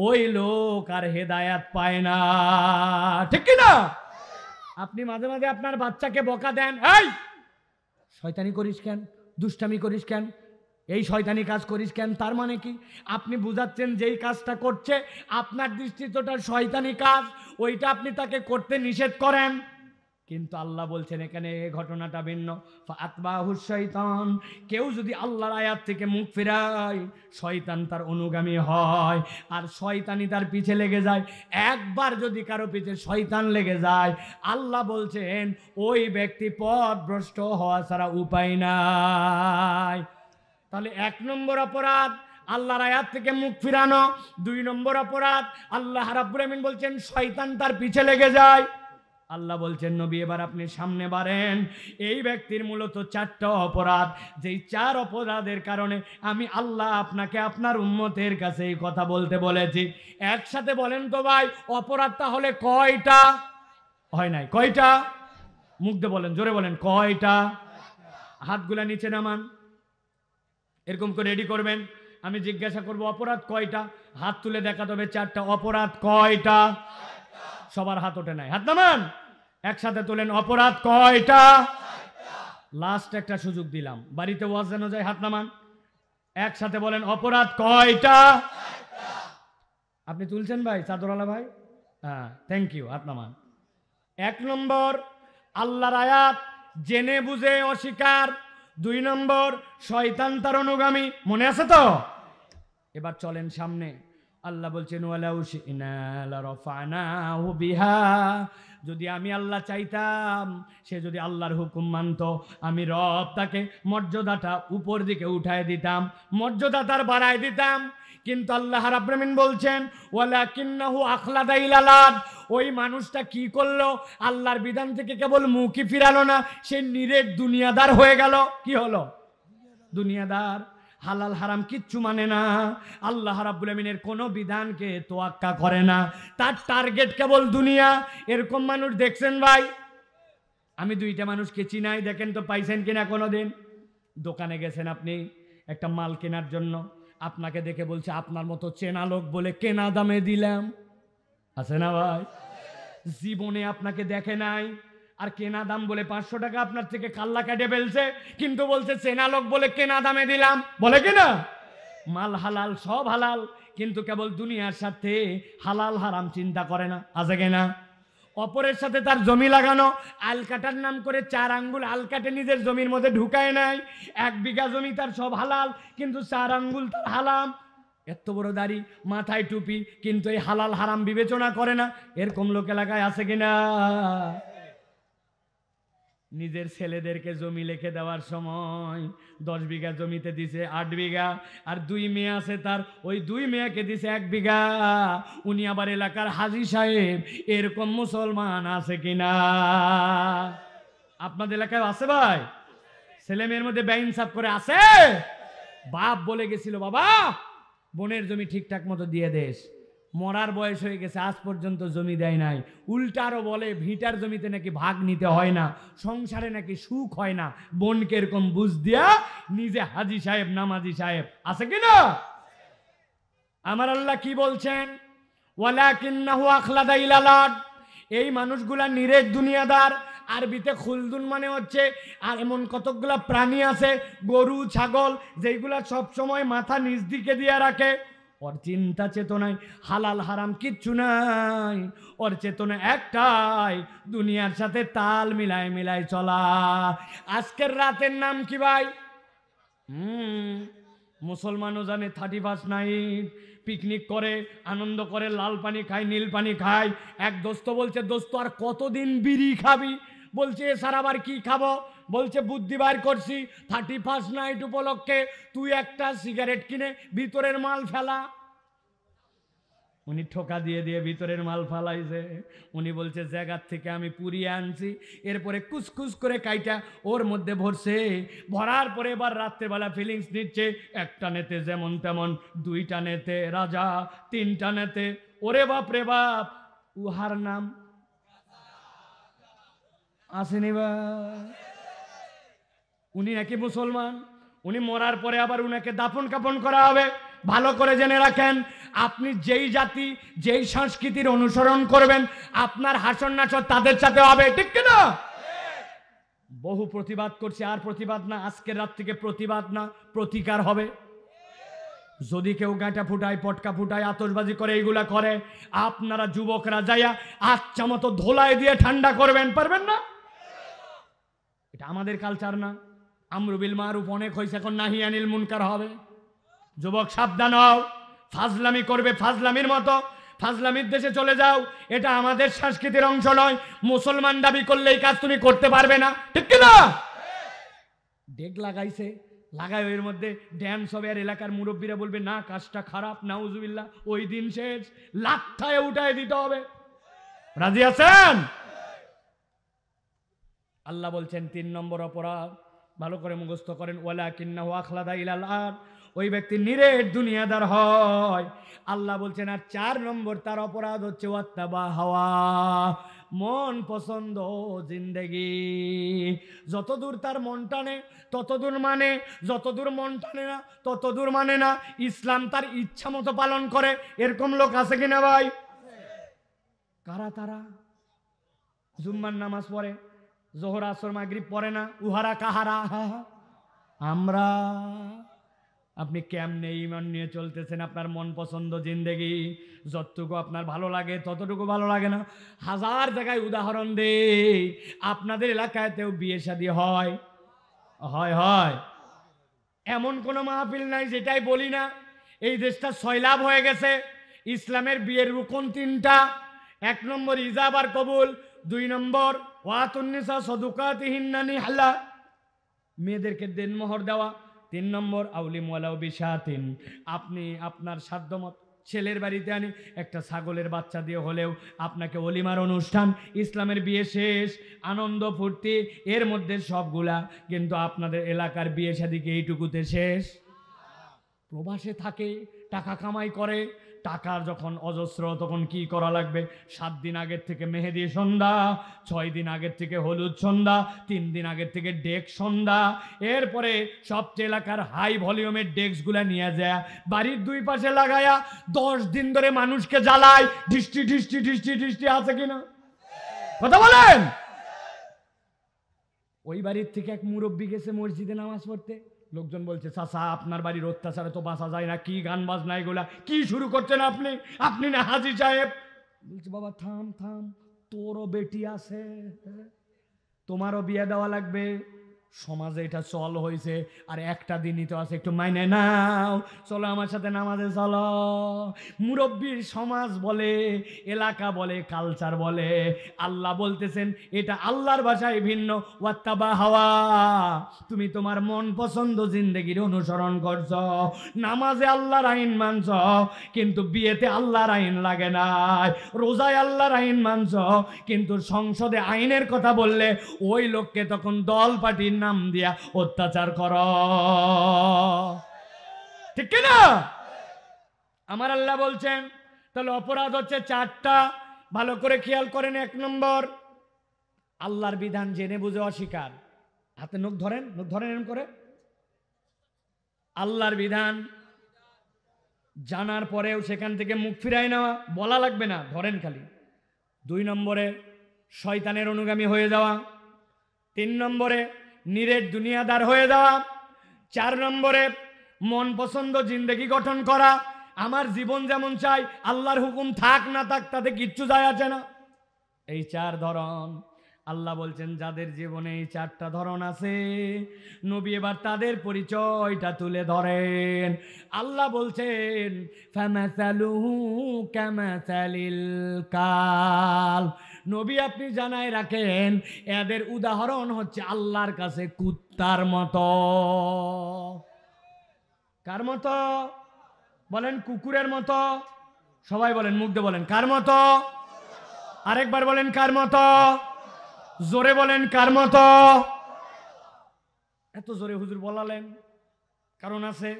ওই লোক আর হেদায়াত পায় না। ঠিক কি না? আপনি মাঝে মাঝে আপনার বাচ্চাকে বকা দেন, এই শয়তানি করিস কেন, দুষ্টামি করিস কেন, এই শয়তানি কাজ করিস কেন, তার মানে কি আপনি বুঝাচ্ছেন যেই কাজটা করছে আপনার দৃষ্টিতে ওটা শয়তানি কাজ, ওইটা আপনি তাকে করতে নিষেধ করেন। কিন্তু আল্লাহ বলছেন এখানে ঘটনাটা ভিন্ন। ফাআতবাহু শাইতান, কেউ যদি আল্লাহর আয়াত থেকে মুখ ফিরায় শয়তান তার অনুগামী হয় আর শয়তানি তার পিছে লেগে যায়। একবার যদি কারো পিছে শয়তান লেগে যায় আল্লাহ বলছেন ওই ব্যক্তি পথভ্রষ্ট হওয়া ছাড়া উপায় নাই। তাহলে 1 নম্বর অপরাধ আল্লাহর আয়াত থেকে মুখ ফিরানো। 2 নম্বর অপরাধ আল্লাহ রাব্বুল আমিন বলছেন শয়তান তার পিছে লেগে যায়। আল্লাহ বলছেন নবী এবার আপনি সামনে বাড়েন, এই ব্যক্তির মূলত 4টা অপরাধ, যেই 4 অপরাধের কারণে আমি আল্লাহ আপনাকে আপনার উম্মতের কাছে এই কথা বলতে বলেছি। একসাথে বলেন তো ভাই অপরাধ তাহলে কয়টা? হয় নাই কয়টা? মুখ দিয়ে বলেন, জোরে বলেন কয়টা? হাতগুলা নিচে নামান, এরকম করে রেডি করবেন। আমি জিজ্ঞাসা করব অপরাধ কয়টা, হাত তুলে দেখাতে হবে 4টা। অপরাধ কয়টা? সবার হাত ওঠে নাই, হাত নামান, একসাথে তোলেন। অপরাধ কয়টা? লাস্ট একটা সুযোগ দিলাম, বাড়িতে ওয়াজ যেন যায়, হাত নামান, একসাথে বলেন অপরাধ কয়টা? আপনি তুলছেন ভাই, চাদরওয়ালা ভাই? হ্যাঁ, থ্যাংক ইউ, হাত নামান। 1 নম্বর আল্লাহর আয়াত জেনে বুঝে অস্বীকার। 2 নম্বর শয়তান তার অনুগামী। মনে আছে তো? এবার চলেন সামনে। আল্লাহ বলছেন ওয়ালাউ শি'না লারাফা'নাহু বিহা, যদি আমি আল্লাহ চাইতাম সে যদি আল্লাহর হুকুম মানত আমি রব তাকে মর্যাদাটা উপর দিকে উঠায় দিতাম, মর্যাদা তার বাড়ায় দিতাম। কিন্তু আল্লাহ রাব্বুল আমিন বলছেন ওয়ালাকিন্নাহু আখলাদা ইলাল আরদ, ওই মানুষটা কি করলো? আল্লাহর বিধান থেকে কেবল মুখই ফিরালো না, সে নিরেট দুনিয়াদার হয়ে গেল। কি হলো? দুনিয়াদার। হালাল হারাম কিচ্ছু মানে না, আল্লাহ রাব্বুল আমিনের কোনো বিধানকে তোয়াক্কা করে না, তার টার্গেট কেবল দুনিয়া। এরকম মানুষ দেখছেন ভাই? আমি 2টা মানুষকে চিনাই, দেখেন তো পাইছেন কিনা কোনোদিন? দোকানে গেছেন আপনি একটা মাল কেনার জন্য, আপনাকে দেখে বলছে আপনার মতো চেনা লোক বলে কেনা দামে দিলাম। আছে না ভাই? জীবনে আপনাকে দেখে নাই আর কেনা দাম বলে 500 টাকা আপনার থেকে কাল্লা কাটে ফেলছে, কিন্তু বলছে চেনা লোক বলে কেনা দামে দিলাম। বলে কিনা? মাল হালাল, সব হালাল, কিন্তু কেবল দুনিয়ার সাথে হালাল হারাম চিন্তা করে না। আছে কিনা? অপরের সাথে তার জমি লাগানো, আলকাটার নাম করে 4 আঙ্গুল আলকাটে নিজের জমির মধ্যে ঢুকায় নাই। 1 বিঘা জমি তার সব হালাল, কিন্তু 4 আঙ্গুল তার হারাম। এত বড় দাড়ি, মাথায় টুপি, কিন্তু এই হালাল হারাম বিবেচনা করে না। এরকম লোক এলাকায় আছে কিনা? নিজের ছেলেদেরকে জমি লিখে দেওয়ার সময় 10 বিঘা জমিতে দিছে 8 বিঘা, আর 2 মেয়ে আছে তার, ওই 2 মেয়েকে দিছে 1 বিঘা। উনি আবার এলাকার হাজী সাহেব। এরকম মুসলমান আছে কিনা? আপনাদের এলাকায় আছে ভাই? ছেলে মেয়ের মধ্যে বেইনসাফ করে আছে? বাপ বলে গেছিল বাবা বোনের জমি ঠিকঠাক মতো দিয়ে দেশ, মরার বয়স হয়ে গেছে, আজ পর্যন্ত জমি দেয় নাই। উল্টা আরো বলে ভিটার জমিতে নাকি ভাগ নিতে হয় না, সংসারে নাকি সুখ হয় না। বোনকে এরকম বুঝ দিয়া নিজে হাজি সাহেব, নামাজি সাহেব আছে কিনা? আমার আল্লাহ কি বলছেন? ওয়ালাকিন্নাহু আখলাদা ইলাল আরদ, এই মানুষগুলা নিরেট দুনিয়াদার। আরবিতে খুলদুন মানে হচ্ছে, আর এমন কতকগুলা প্রাণী আছে, গরু ছাগল, যেগুলা সব সময় মাথা নিচ দিকে দিয়ে রাখে। ওর চিন্তা চেতনায় হালাল হারাম কিচ্ছু নাই, ওর চেতনা একটাই, দুনিয়ার সাথে তাল মিলায় মিলায় চলা। আজকের রাতের নাম কি ভাই? মুসলমানও জানে 31 নাইট, পিকনিক করে, আনন্দ করে, লাল পানি খায়, নীল পানি খায়। এক দোস্ত বলছে, দোস্ত আর কতদিন বিড়ি খাবি? বলছে এছাড় আবার কি খাবো? বলছে বুদ্ধি বার করছি, 31 নাইট উপলক্ষে তুই একটা সিগারেট কিনে ভিতরের মাল ফেলা। উনি ঠোকা দিয়ে দিয়ে ভিতরের মাল ফালাইছে। উনি বলছে জায়গার থেকে আমি পুড়িয়ে আনছি, এরপরে কুচকুচ করে কাইটা ওর মধ্যে ভরছে। ভরার পরে এবার রাত্রেবেলা ফিলিংস নিচ্ছে, একটা নেতে যেমন তেমন, দুইটা নেতে রাজা, তিনটা নেতে। ওরে বাপ রে বাপ, উহার নাম আসেনি বা? উনি নাকি মুসলমান। উনি মরার পরে আবার উনাকে দাফন কাফন করা হবে। ভালো করে জেনে রাখেন, আপনি যেই জাতি যেই সংস্কৃতির অনুসরণ করবেন, আপনার হাসর নাসর তাদের সাথে হবে, ঠিক কিনা? বহু প্রতিবাদ করছি, আর প্রতিবাদ না, আজকের রাত থেকে প্রতিবাদ না, প্রতিকার হবে। যদি কেউ গাঁটা ফুটায়, পটকা ফুটায়, আতশবাজি করে, এইগুলা করে, আপনারা যুবকরা যাইয়া আচ্ছা মতো ধোলাই দিয়ে ঠান্ডা করবেন, পারবেন না? এটা আমাদের কালচার না। আমরু বিল মারুফ অনেক হয়েছে, এখন নাহি আনিল মুনকার হবে। যুবক সাবধান হও, ফাজলামি করবে ফাজলামির মতো, ফাজলামির দেশে চলে যাও। এটা আমাদের সংস্কৃতির অংশ নয়। মুসলমান দাবি করলে এই কাজ তুমি করতে পারবে না, ঠিক কিনা? ডেক লাগাইছে, লাগায় এর মধ্যে ড্যান্স হবে, আর এলাকার মুরব্বীরা বলবে না কাজটা খারাপ, নাউজুবিল্লাহ, ওই দিন শেষ, লাথায় উঠায় দিতে হবে। রাজি আছেন? আল্লাহ বলছেন 3 নম্বর অপরাধ, ভালো করে মুখস্থ করেন, ওয়ালাকিন্নাহু আখলাদা ইলাল আরদ, ওই ব্যক্তি নিরেট দুনিয়াদার হয়। আল্লাহ বলছেন আর 4 নম্বর তার অপরাধ হচ্ছে ওয়াত্তাবা হাওয়া, মন পছন্দ জিন্দেগি। যতদূর তার মন টানে ততদূর মানে, যতদূর মন টানে না ততদূর মানে না। ইসলাম তার ইচ্ছা মতো পালন করে, এরকম লোক আছে কিনা ভাই? কারা তারা? জুম্মার নামাজ পড়ে, জোহর আসর মাগরিব পড়ে না, উহারা কাহারা? আমরা। আপনি কেমনে ঈমান নিয়ে চলতেছেন? আপনার মন পছন্দ জিন্দেগি, যতটুকু আপনার ভালো লাগে ততটুকু ভালো লাগে না। হাজার জায়গায় উদাহরণ দেই, আপনাদের এলাকাতেও বিয়ে শাদী হয়, হয় হয়, এমন কোনো মাহফিল নাই যেটাই বলি না। এই দেশটা সয়লাভ হয়ে গেছে। ইসলামের বিয়ের রুকন 3টা। 1 নম্বর ইজাব আর কবুল, 2 নম্বর ওয়াতুন্নিসা সদুকাতিহিন্না নিহলা, মেয়েদেরকে দেনমোহর দেওয়া, 3 নম্বর আউলিম ওয়ালাউ বিশাতিন, আপনি আপনার সাধ্যমত ছেলের বাড়িতে আনি একটা ছাগলের বাচ্চা দিয়ে হলেও আপনাকে অলিমার অনুষ্ঠান। ইসলামের বিয়ে শেষ, আনন্দ ফুর্তি এর মধ্যে সবগুলা, কিন্তু আপনাদের এলাকার বিয়ে শাদীকে এইটুকুতে শেষ। প্রবাসে থাকে, টাকা কামাই করে, টাকার যখন অজস্র তখন কি করা লাগবে? 7 দিন আগের থেকে মেহেদি সন্ধ্যা, 6 দিন আগের থেকে হলুদ সন্ধ্যা, 3 দিন আগের থেকে ডেক সন্ধ্যা, এরপরে সবচেয়ে এলাকার হাই ভলিউমের ডেস্কগুলা নিয়ে যায় বাড়ির 2 পাশে লাগায়া 10 দিন ধরে মানুষকে জ্বালায়। দৃষ্টি দৃষ্টি দৃষ্টি দৃষ্টি আছে কিনা কথা বলেন? ওই বাড়ির থেকে এক মুরব্বী গেছে মসজিদে নামাজ পড়তে, লোকজন বলছে চাচা আপনার বাড়ির অত্যাচারে তো বাঁচা যায় না, কি গান বাজনা এগুলা কি শুরু করছেন আপনি? আপনি না হাজি সাহেব? বলছে বাবা থাম থাম, তোরও বেটি আছে, তোমারও বিয়ে দেওয়া লাগবে। সমাজে এটা চল হয়েছে, আর একটা দিনই তো আছে, একটু মাইনে নাও, চলো আমার সাথে নামাজে চলো। মুরব্বীর সমাজ বলে, এলাকা বলে, কালচার বলে। আল্লাহ বলতেছেন এটা আল্লাহর ভাষায় ভিন্ন, ওয়াত্তাবা হাওয়া, তুমি তোমার মন পছন্দ জিন্দেগির অনুসরণ করছ। নামাজে আল্লাহর আইন মানছ, কিন্তু বিয়েতে আল্লাহর আইন লাগে না। রোজায় আল্লাহর আইন মানছ, কিন্তু সংসদে আইনের কথা বললে ওই লোককে তখন দল পার্টির নাম দিয়া অত্যাচার কর, ঠিক কিনা? আমার আল্লাহ বলছেন তাহলে অপরাধ হচ্ছে 4টা, ভালো করে খেয়াল করেন। 1 নম্বর, আল্লাহর বিধান জেনে বুঝে অস্বীকার। হাতে নখ ধরেন, এরকম করে। আল্লাহর বিধান জানার পরেও সেখান থেকে মুখ ফিরায় নেওয়া, বলা লাগবে না, ধরেন খালি। 2 নম্বরে, শয়তানের অনুগামী হয়ে যাওয়া। 3 নম্বরে, নিরেট দুনিয়াদার হয়ে যাওয়া। 4 নম্বরে, মন পছন্দ জিন্দেগি গঠন করা। আমার জীবন যেমন চাই, আল্লাহর হুকুম থাক না থাক তাতে কিচ্ছু যায় আসে না। এই 4 ধরন। আল্লাহ বলছেন যাদের জীবনে এই 4টা ধরন আছে, নবী এবার তাদের পরিচয়টা তুলে ধরেন। আল্লাহ বলছেন ফামাসালুহু কামাসালিল কাল, নবী আপনি জানায় রাখেন এদের উদাহরণ হচ্ছে আল্লাহর কাছে কুত্তার মতো। কার মতো বলেন? কুকুরের মতো। সবাই বলেন, মুখ দিয়ে বলেন, কার মতো? আরেকবার বলেন, কার মতো? জোরে বলেন, কার মতো? এত জোরে হুজুর বলালেন, কারণ আছে।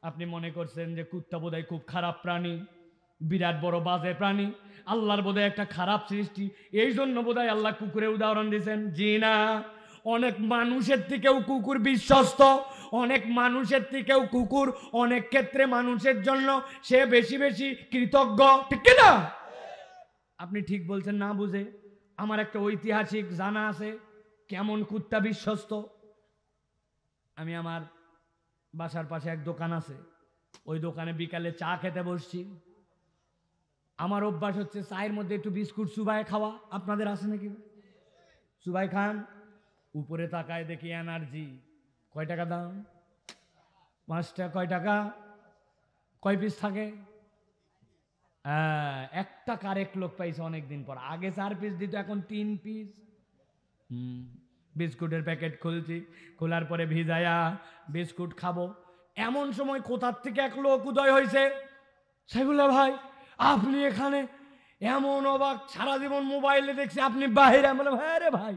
আপনি মনে করছেন যে কুত্তা বোধহয় খুব খারাপ প্রাণী, বিরাট বড় বাজে প্রাণী, আল্লাহর বোধহয় একটা খারাপ সৃষ্টি, এই জন্য বোধহয় আল্লাহ কুকুরের উদাহরণ দিয়েছেন। জি না, অনেক মানুষের থেকেও কুকুর বিশ্বস্ত, অনেক মানুষের থেকেও কুকুর অনেক ক্ষেত্রে মানুষের জন্য সে বেশি বেশি কৃতজ্ঞ, ঠিক না? আপনি ঠিক বলছেন না বুঝে। আমার একটা ঐতিহাসিক জানা আছে কেমন কুত্তা বিশ্বস্ত। আমি আমার বাসার পাশে এক দোকান আছে, ওই দোকানে বিকালে চা খেতে বসছি। আমার অভ্যাস হচ্ছে চায়ের মধ্যে একটু বিস্কুট চুবাই খাওয়া। আপনাদের আছে নাকি? চুবাই খান। উপরে তাকায় দেখি এনার্জি। কয় টাকা দাম? 5টা। কয় টাকা? কয় পিস থাকে? একটা কারেক্ট লোক পাইছে অনেকদিন পর। আগে 4 পিস দিত, এখন 3 পিস। বিস্কুটের প্যাকেট খুলছি, খোলার পরে ভিজায়া বিস্কুট খাবো। এমন সময় কোথার থেকে এক লোক উদয় হয়েছে, সেগুলো ভাই আপনি এখানে? এমন অবাক, সারা জীবন মোবাইলে দেখছি আপনি বাহিরে। বলে হ্যাঁ রে ভাই,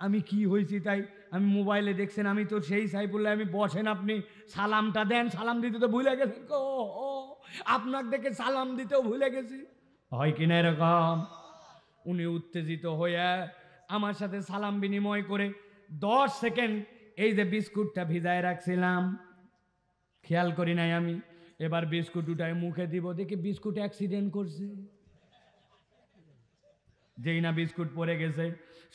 আমি কি হয়েছি তাই? আমি মোবাইলে দেখছেন, আমি তো সেই সাইফুল্লাহ। আমি বসেন, আপনি সালামটা দেন। সালাম দিতে তো ভুলে গেছি। ও আপনাকে দেখে সালাম দিতেও ভুলে গেছি, হয় কিনা এরকম? উনি উত্তেজিত হয়ে আমার সাথে সালাম বিনিময় করে 10 সেকেন্ড এই যে বিস্কুটটা ভিজায় রাখছিলাম খেয়াল করি নাই আমি। এবার বিস্কুট উঠায় মুখে দিব, দেখি বিস্কুট অ্যাক্সিডেন্ট করছে। যেই না বিস্কুট পড়ে গেছে,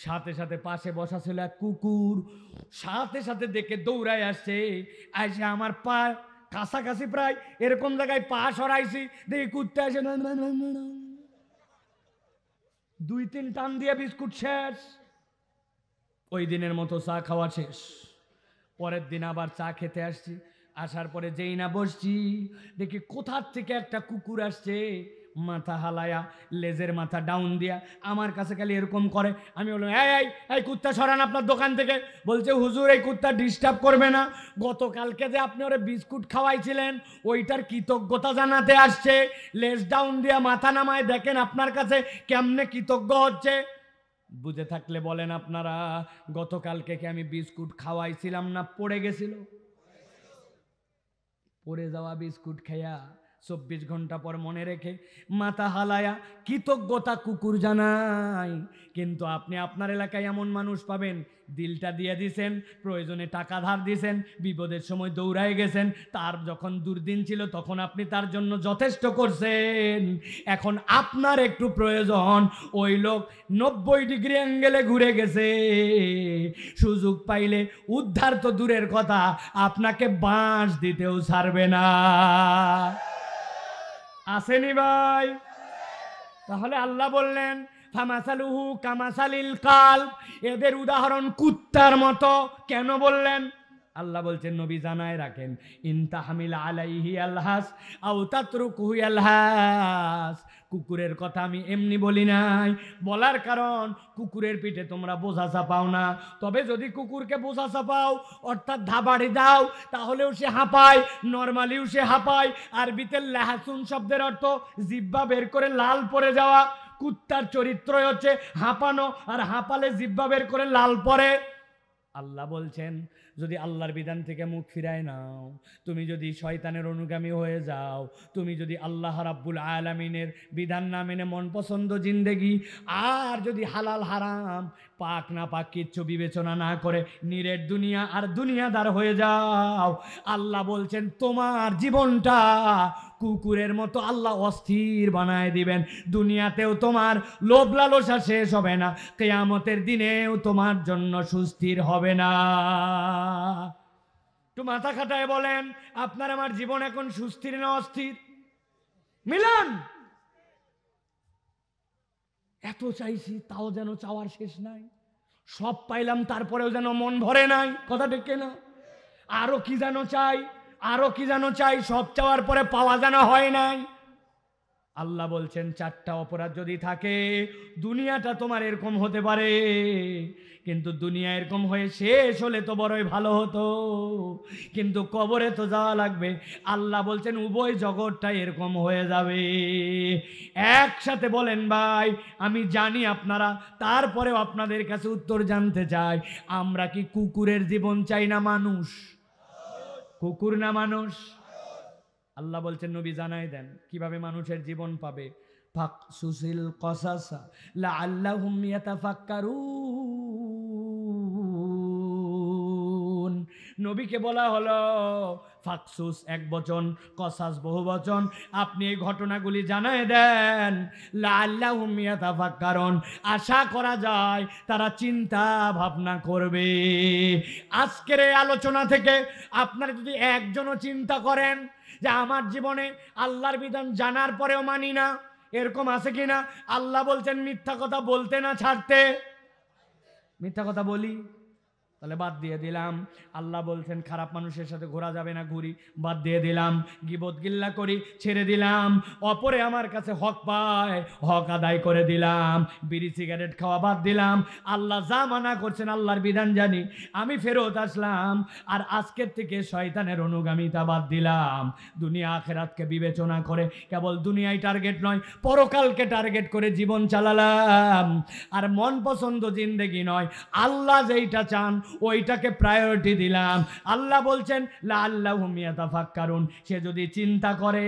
সাথে সাথে পাশে বসা ছিল এক কুকুর, সাথে সাথে দেখে দৌড়ায় আসছে। এসে আমার পা কাছাকাছি, প্রায় এরকম জায়গায় পা সরাইছি, দেখি কুত্তা এসে 2-3 টান দিয়ে বিস্কুট শেষ। ওই দিনের মতো চা খাওয়া শেষ। পরের দিন আবার চা খেতে আসছি। আসার পরে যেই না বসছি, দেখি কোথার থেকে একটা কুকুর আসছে, মাথা হালায়া, লেজের মাথা ডাউন দিয়া আমার কাছে খালি এরকম করে। আমি বললাম এই কুত্তা সরান আপনার দোকান থেকে। বলছে হুজুর এই কুত্তা ডিস্টার্ব করবে না, গতকালকে যে আপনি ওরে বিস্কুট খাওয়াইছিলেন ওইটার কৃতজ্ঞতা জানাতে আসছে। লেজ ডাউন দিয়া মাথা নামায়, দেখেন আপনার কাছে কেমনে কৃতজ্ঞ হচ্ছে। বুঝে থাকলে বলেন আপনারা, গতকালকে কি আমি বিস্কুট খাওয়াইছিলাম না পড়ে গেছিল? পড়ে যাওয়া বিস্কুট খাইয়া 24 ঘন্টা পর মনে রেখে মাথা হালায়া কৃতজ্ঞতা কুকুর জানাই। কিন্তু আপনি আপনার এলাকায় এমন মানুষ পাবেন, দিলটা দিয়ে দিছেন, প্রয়োজনে টাকা ধার দিছেন, বিপদের সময় দৌড়ায় গেছেন, তার যখন দুর্দিন ছিল তখন আপনি তার জন্য যথেষ্ট করছেন। এখন আপনার একটু প্রয়োজন, ওই লোক 90 ডিগ্রি অ্যাঙ্গেলে ঘুরে গেছে, সুযোগ পাইলে উদ্ধার তো দূরের কথা, আপনাকে বাঁশ দিতেও ছাড়বে না। আসেনি ভাই? তাহলে আল্লাহ বললেন ফামাসালুহু কামাসালিল কালব, এদের উদাহরণ কুত্তার মতো। কেন বললেন? আল্লাহ বলছেন নবী জানায় রাখেন, ইনতাহমিল আলাইহি আলহাস আও তাতরুকুহু আলহাস। কুকুরের কথা আমি এমনি বলি নাই, বলার কারণ কুকুরের পিঠে তোমরা বোঝা চাপাও না। তবে যদি কুকুরকে বোঝা চাপাও অর্থাৎ ধাবাড়ি দাও, তাহলেও সে হাঁপায়, নরমালিও সে হাঁপায়। আরবিতে লাহাসুন শব্দের অর্থ জিহ্বা বের করে লাল পড়ে যাওয়া। কুত্তার চরিত্রই হচ্ছে হাঁপানো, আর হাঁপালে জিহ্বা বের করে লাল পড়ে। আল্লাহ বলছেন যদি আল্লাহর বিধান থেকে মুখ ফিরায় নাও, তুমি যদি শয়তানের অনুগামী হয়ে যাও, তুমি যদি আল্লাহ রাব্বুল আলামিনের বিধান না মেনে মন পছন্দ জিন্দেগি আর যদি হালাল হারাম পাক না পাক কিচ্ছু বিবেচনা না করে নিরেট দুনিয়া আর দুনিয়াদার হয়ে যাও, আল্লাহ বলছেন তোমার জীবনটা কুকুরের মতো আল্লাহ অস্থির বানায় দিবেন। দুনিয়াতেও তোমার লোভ লালসা শেষ হবে না, কিয়ামতের দিনেও তোমার জন্য সুস্থির হবে না। একটু মাথা খাটায় বলেন, আপনার আমার জীবন এখন সুস্থির না অস্থির? মিলান। এত চাইছি তাও যেন চাওয়ার শেষ নাই, সব পাইলাম তারপরেও যেন মন ভরে নাই, কথা ঠিক না? আরো কি যেন চাই, আরো কি যেন চাই, সব চাওয়ার পরে পাওয়া যেন হয় নাই। আল্লাহ বলছেন চারটা অপরাধ যদি থাকে, দুনিয়াটা তোমার এরকম হতে পারে, কিন্তু দুনিয়া এরকম হয়ে শেষ হলে তো বড়ই ভালো হতো, কিন্তু কবরে তো যাওয়া লাগবে। আল্লাহ বলছেন উভয় জগৎটা এরকম হয়ে যাবে। একসাথে বলেন ভাই, আমি জানি আপনারা, তারপরেও আপনাদের কাছে উত্তর জানতে চাই, আমরা কি কুকুরের জীবন চাই না মানুষ? কুকুর না মানুষ? আল্লাহ বলছেন নবী জানাই দেন কিভাবে মানুষের জীবন পাবে। ফাকসুসিল কসাসা লাআল্লাহুম ইয়াতাফাক্কারুন। নবীকে বলা হলো ফাকসুস এক বচন, কসাস বহু বচন, আপনি এই ঘটনাগুলি জানায় দেন। লাআল্লাহুম ইয়াতাফাক্কারুন, আশা করা যায় তারা চিন্তা ভাবনা করবে। আজকের এই আলোচনা থেকে আপনারা যদি একজনও চিন্তা করেন যে আমার জীবনে আল্লাহর বিধান জানার পরেও মানি না, এরকম আছে কিনা? আল্লাহ বলছেন মিথ্যা কথা বলতে না ছাড়তে, মিথ্যা কথা বলি তাহলে বাদ দিয়ে দিলাম। আল্লাহ বলছেন খারাপ মানুষের সাথে ঘোরা যাবে না, ঘুরি, বাদ দিয়ে দিলাম। গীবত গিল্লা করি, ছেড়ে দিলাম। অপরে আমার কাছে হক পায়, হক আদায় করে দিলাম। বিড়ি সিগারেট খাওয়া বাদ দিলাম। আল্লাহ যা মানা করছেন আল্লাহর বিধান জানি, আমি ফেরত আসলাম। আর আজকের থেকে শয়তানের অনুগামিতা বাদ দিলাম। দুনিয়া আখেরাতকে বিবেচনা করে কেবল দুনিয়ায় টার্গেট নয়, পরকালকে টার্গেট করে জীবন চালালাম। আর মন পছন্দ জিন্দেগি নয়, আল্লাহ যেইটা চান ওইটাকে প্রায়োরিটি দিলাম। আল্লাহ বলছেন লাআল্লাহুম ইয়াতাফাক্কারুন, সে যদি চিন্তা করে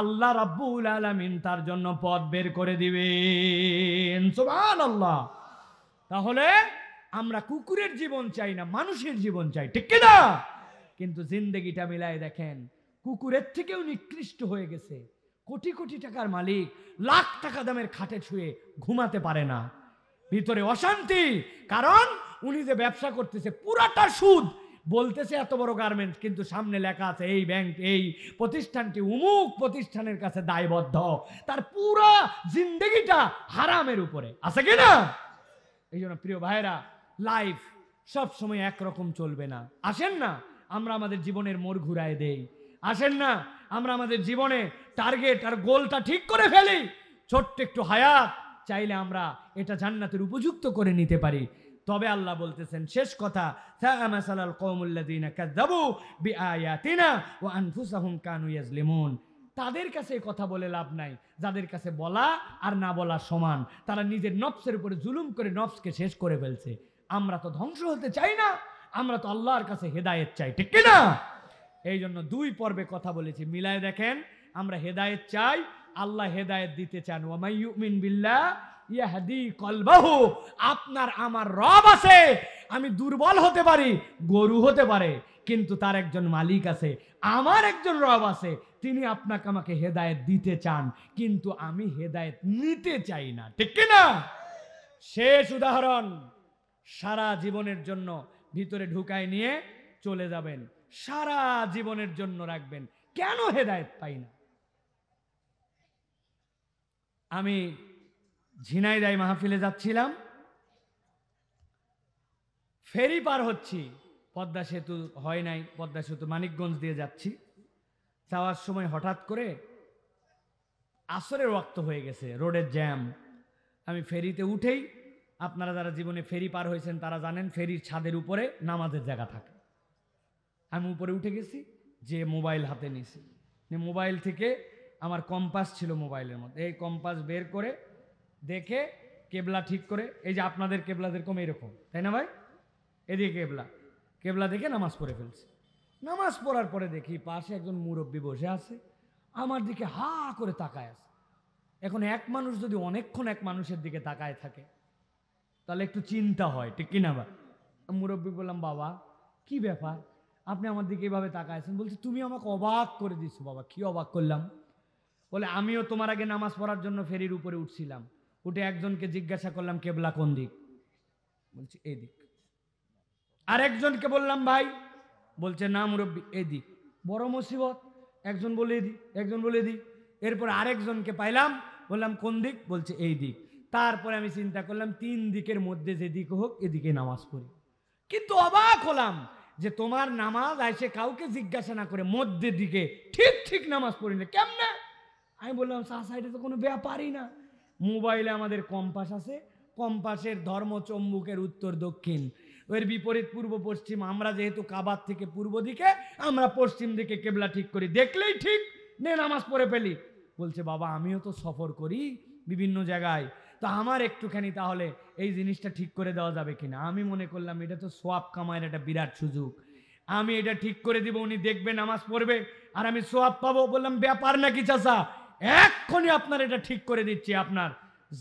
আল্লাহ রাব্বুল আলামিন তার জন্য পথ বের করে দিবেন। সুবহানাল্লাহ। তাহলে আমরা কুকুরের জীবন চাই না, মানুষের জীবন চাই, ঠিক কি না? কিন্তু জিন্দেগিটা মিলায় দেখেন, কুকুরের থেকেও নিকৃষ্ট হয়ে গেছে। কোটি কোটি টাকার মালিক লাখ টাকা দামের খাটে ছুঁয়ে ঘুমাতে পারে না, ভিতরে অশান্তি। কারণ উনি যে ব্যবসা করতেছে পুরাটা সুদ, বলতেছে এত বড় গার্মেন্টস, কিন্তু সামনে লেখা আছে এই ব্যাংক, এই প্রতিষ্ঠানটি অমুক প্রতিষ্ঠানের কাছে দায়বদ্ধ। তার পুরা জিন্দেগিটা হারামের উপরে আছে কিনা? এই জন্য প্রিয় ভাইরা, লাইফ সব সময় একরকম চলবে না। আসেন না আমরা আমাদের জীবনের মোড় ঘুরায় দেই, আসেন না আমরা আমাদের জীবনে টার্গেট আর গোলটা ঠিক করে ফেলি। ছোট্ট একটু হায়াত চাইলে আমরা এটা জান্নাতের উপযুক্ত করে নিতে পারি। তবে আল্লাহ বলতেছেন শেষ কথা, সাআমাসালাল কওমুল্লাযীনা কাযযাবু বিআয়াতিনা ওয়া আনফুসাহুম কানু ইয়াজলিমুন। তাদের কাছে কথা বলে লাভ নাই যাদের কাছে বলা আর না বলা সমান। তারা নিজের নফসের উপরে জুলুম করে নফসকে শেষ করে ফেলছে। আমরা তো ধ্বংস হতে চাই না, আমরা তো আল্লাহর কাছে হেদায়েত চাই, ঠিক কি না? এই জন্য 2 পর্বে কথা বলেছি, মিলায় দেখেন। আমরা হেদায়েত চাই, আল্লাহ হেদায়েত দিতে চান। ওয়া মান ইউমিন বিল্লাহ ইয়াহদি কলবাহু। আপনার আমার রব আছে। আমি দুর্বল হতে পারি, গরু হতে পারে, কিন্তু তার একজন মালিক আছে। আমার একজন রব আছে, তিনি আপনাকে আমাকে হেদায়েত দিতে চান, কিন্তু আমি হেদায়েত নিতে চাই না, ঠিক কি না? শেষ উদাহরণ, সারা জীবনের জন্য ভিতরে ঢুকায় নিয়ে চলে যাবেন, সারা জীবনের জন্য রাখবেন। কেন হেদায়েত পাই না? আমি ঝিনাইদহ মাহফিলে যাচ্ছিলাম, ফেরি পার হচ্ছি, পদ্মা সেতু হয় নাই, পদ্মা সেতু মানিকগঞ্জ দিয়ে যাচ্ছি। যাওয়ার সময় হঠাৎ করে আসরের ওয়াক্ত হয়ে গেছে, রোডের জ্যাম। আমি ফেরিতে উঠেই, আপনারা যারা জীবনে ফেরি পার হয়েছেন তারা জানেন ফেরির ছাদের উপরে নামাজের জায়গা থাকে। আমি উপরে উঠে গেছি, যে মোবাইল হাতে নিয়েছি, মোবাইল থেকে আমার কম্পাস ছিল মোবাইলের মধ্যে, এই কম্পাস বের করে দেখে কেবলা ঠিক করে, এই যে আপনাদের কেবলা যেরকম এরকম, তাই না ভাই? এদিকে কেবলা, কেবলা দেখে নামাজ পড়ে ফেলছি। নামাজ পড়ার পরে দেখি পাশে একজন মুরব্বী বসে আছে, আমার দিকে হা করে তাকায় আছে। এখন এক মানুষ যদি অনেকক্ষণ এক মানুষের দিকে তাকায় থাকে তাহলে একটু চিন্তা হয়, ঠিক কিনা? বা মুরব্বী বললাম, বাবা কি ব্যাপার, আপনি আমার দিকে এভাবে তাকাইছেন? বলছে, তুমি আমাকে অবাক করে দিচ্ছ। বাবা কি অবাক করলাম? বলে, আমিও তোমার আগে নামাজ পড়ার জন্য ফেরির উপরে উঠছিলাম, উঠে একজনকে জিজ্ঞাসা করলাম কেবলা কোন দিক, বলছে এই দিক। আরেকজনকে বললাম ভাই, বলছে না মুরব্বী এদিক। বড় মুসিবত, একজন বলে এদিক, একজন বলে এদিক। এরপর আরেকজনকে পাইলাম, বললাম কোন দিক, বলছে এই দিক। তারপরে আমি চিন্তা করলাম তিন দিকের মধ্যে যে দিক হোক এদিকে নামাজ পড়ি। কিন্তু অবাক হলাম যে তোমার নামাজ আইসে কাউকে জিজ্ঞাসা না করে মধ্যে দিকে ঠিক ঠিক নামাজ পড়ি না, কেমনে? আমি বললাম সাইডে তো কোনো ব্যাপারই না। মোবাইলে আমাদের কম্পাস আছে, কম্পাসের ধর্ম চম্বুকের উত্তর দক্ষিণ, এর বিপরীত পূর্ব পশ্চিম। আমরা যেহেতু কাবার থেকে পূর্ব দিকে, আমরা পশ্চিম দিকে কেবলা ঠিক করি, দেখলেই ঠিক নে নামাজ পড়ে ফেলি। বলছে, বাবা আমিও তো সফর করি বিভিন্ন জায়গায়, তো আমার একটুখানি তাহলে এই জিনিসটা ঠিক করে দেওয়া যাবে কিনা? আমি মনে করলাম এটা তো সোয়াব কামাইয়ের একটা বিরাট সুযোগ, আমি এটা ঠিক করে দিব, উনি দেখবে নামাজ পড়বে আর আমি সোয়াব পাবো। বললাম, ব্যাপার নাকি চাচা, এক্ষুনি আপনার এটা ঠিক করে দিচ্ছি, আপনার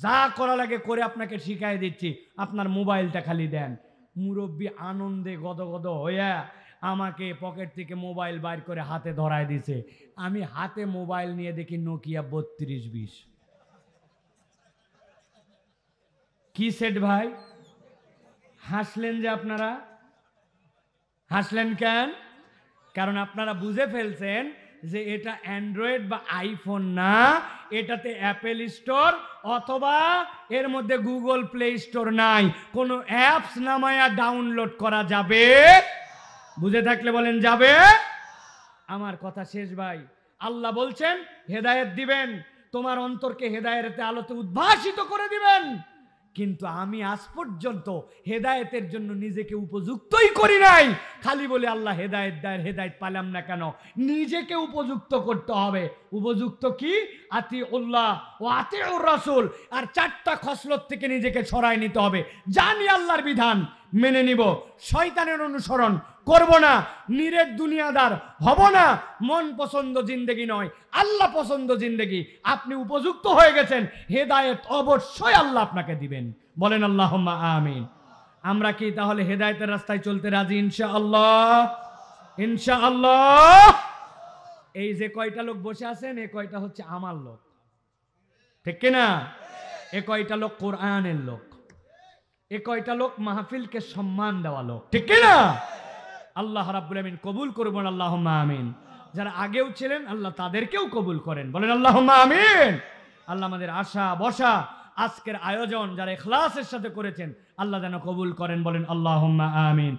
যা করা লাগে করে আপনাকে শিখাই দিচ্ছি, আপনার মোবাইলটা খালি দেন। মুরব্বী আনন্দে গদগদ হইয়া আমাকে পকেট থেকে মোবাইল বাইর করে হাতে ধরায় দিছে। আমি হাতে মোবাইল নিয়ে দেখি নোকিয়া 3220। কি সেট ভাই? হাসলেন যে আপনারা, হাসলেন কেন? কারণ আপনারা বুঝে ফেলছেন যে এটা অ্যান্ড্রয়েড বা আইফোন না, এটাতে অ্যাপেল স্টোর অথবা এর মধ্যে গুগল প্লে স্টোর নাই, কোনো অ্যাপস নামায়া ডাউনলোড করা যাবে। বুঝে থাকলে বলেন যাবে। আমার কথা শেষ ভাই। আল্লাহ বলছেন হেদায়েত দিবেন, তোমার অন্তরকে হেদায়েতে আলোতে উদ্ভাসিত করে দিবেন, কিন্তু আমি আজ পর্যন্ত হেদায়েতের জন্য নিজেকে উপযুক্তই করি নাই। খালি বলে আল্লাহ হেদায়েত দেয়, হেদায়েত পালাম না কেন? নিজেকে উপযুক্ত করতে হবে। উপযুক্ত কি? আতিউল্লাহ ও আতিউর রাসূল। আর চারটা খসলত থেকে নিজেকে ছড়াই নিতে হবে। জানি আল্লাহর বিধান মেনে নিব, শয়তানের অনুসরণ করব না, নিরেট দুনিয়াদার হব না, মন পছন্দ জিন্দেগি নয়, আল্লাহ পছন্দ জিন্দেগি। আপনি উপযুক্ত হয়ে গেছেন, হেদায়েত অবশ্যই আল্লাহ আপনাকে দিবেন। বলেন আল্লাহুম্মা আমিন। আমরা কি তাহলে হেদায়েতের রাস্তায় চলতে রাজি? ইনশাআল্লাহ, ইনশাআল্লাহ। এই যে কয়টা লোক বসে আছেন, এ কয়টা হচ্ছে আমার লোক, ঠিক কিনা? এ কয়টা লোক কোরআনের লোক, এ কয়টা লোক মাহফিলকে সম্মান দেওয়া লোক, ঠিক কিনা? আল্লাহ রাব্বুল আমিন কবুল করবেন, আল্লাহুম্মা আমিন। যারা আগেও ছিলেন আল্লাহ তাদেরকেও কবুল করেন, বলেন আল্লাহুম্মা আমিন। আল্লাহ আমাদের আশা বসা আজকের আয়োজন যারা ইখলাসের সাথে করেছেন আল্লাহ যেন কবুল করেন, বলেন আল্লাহুম্মা আমিন।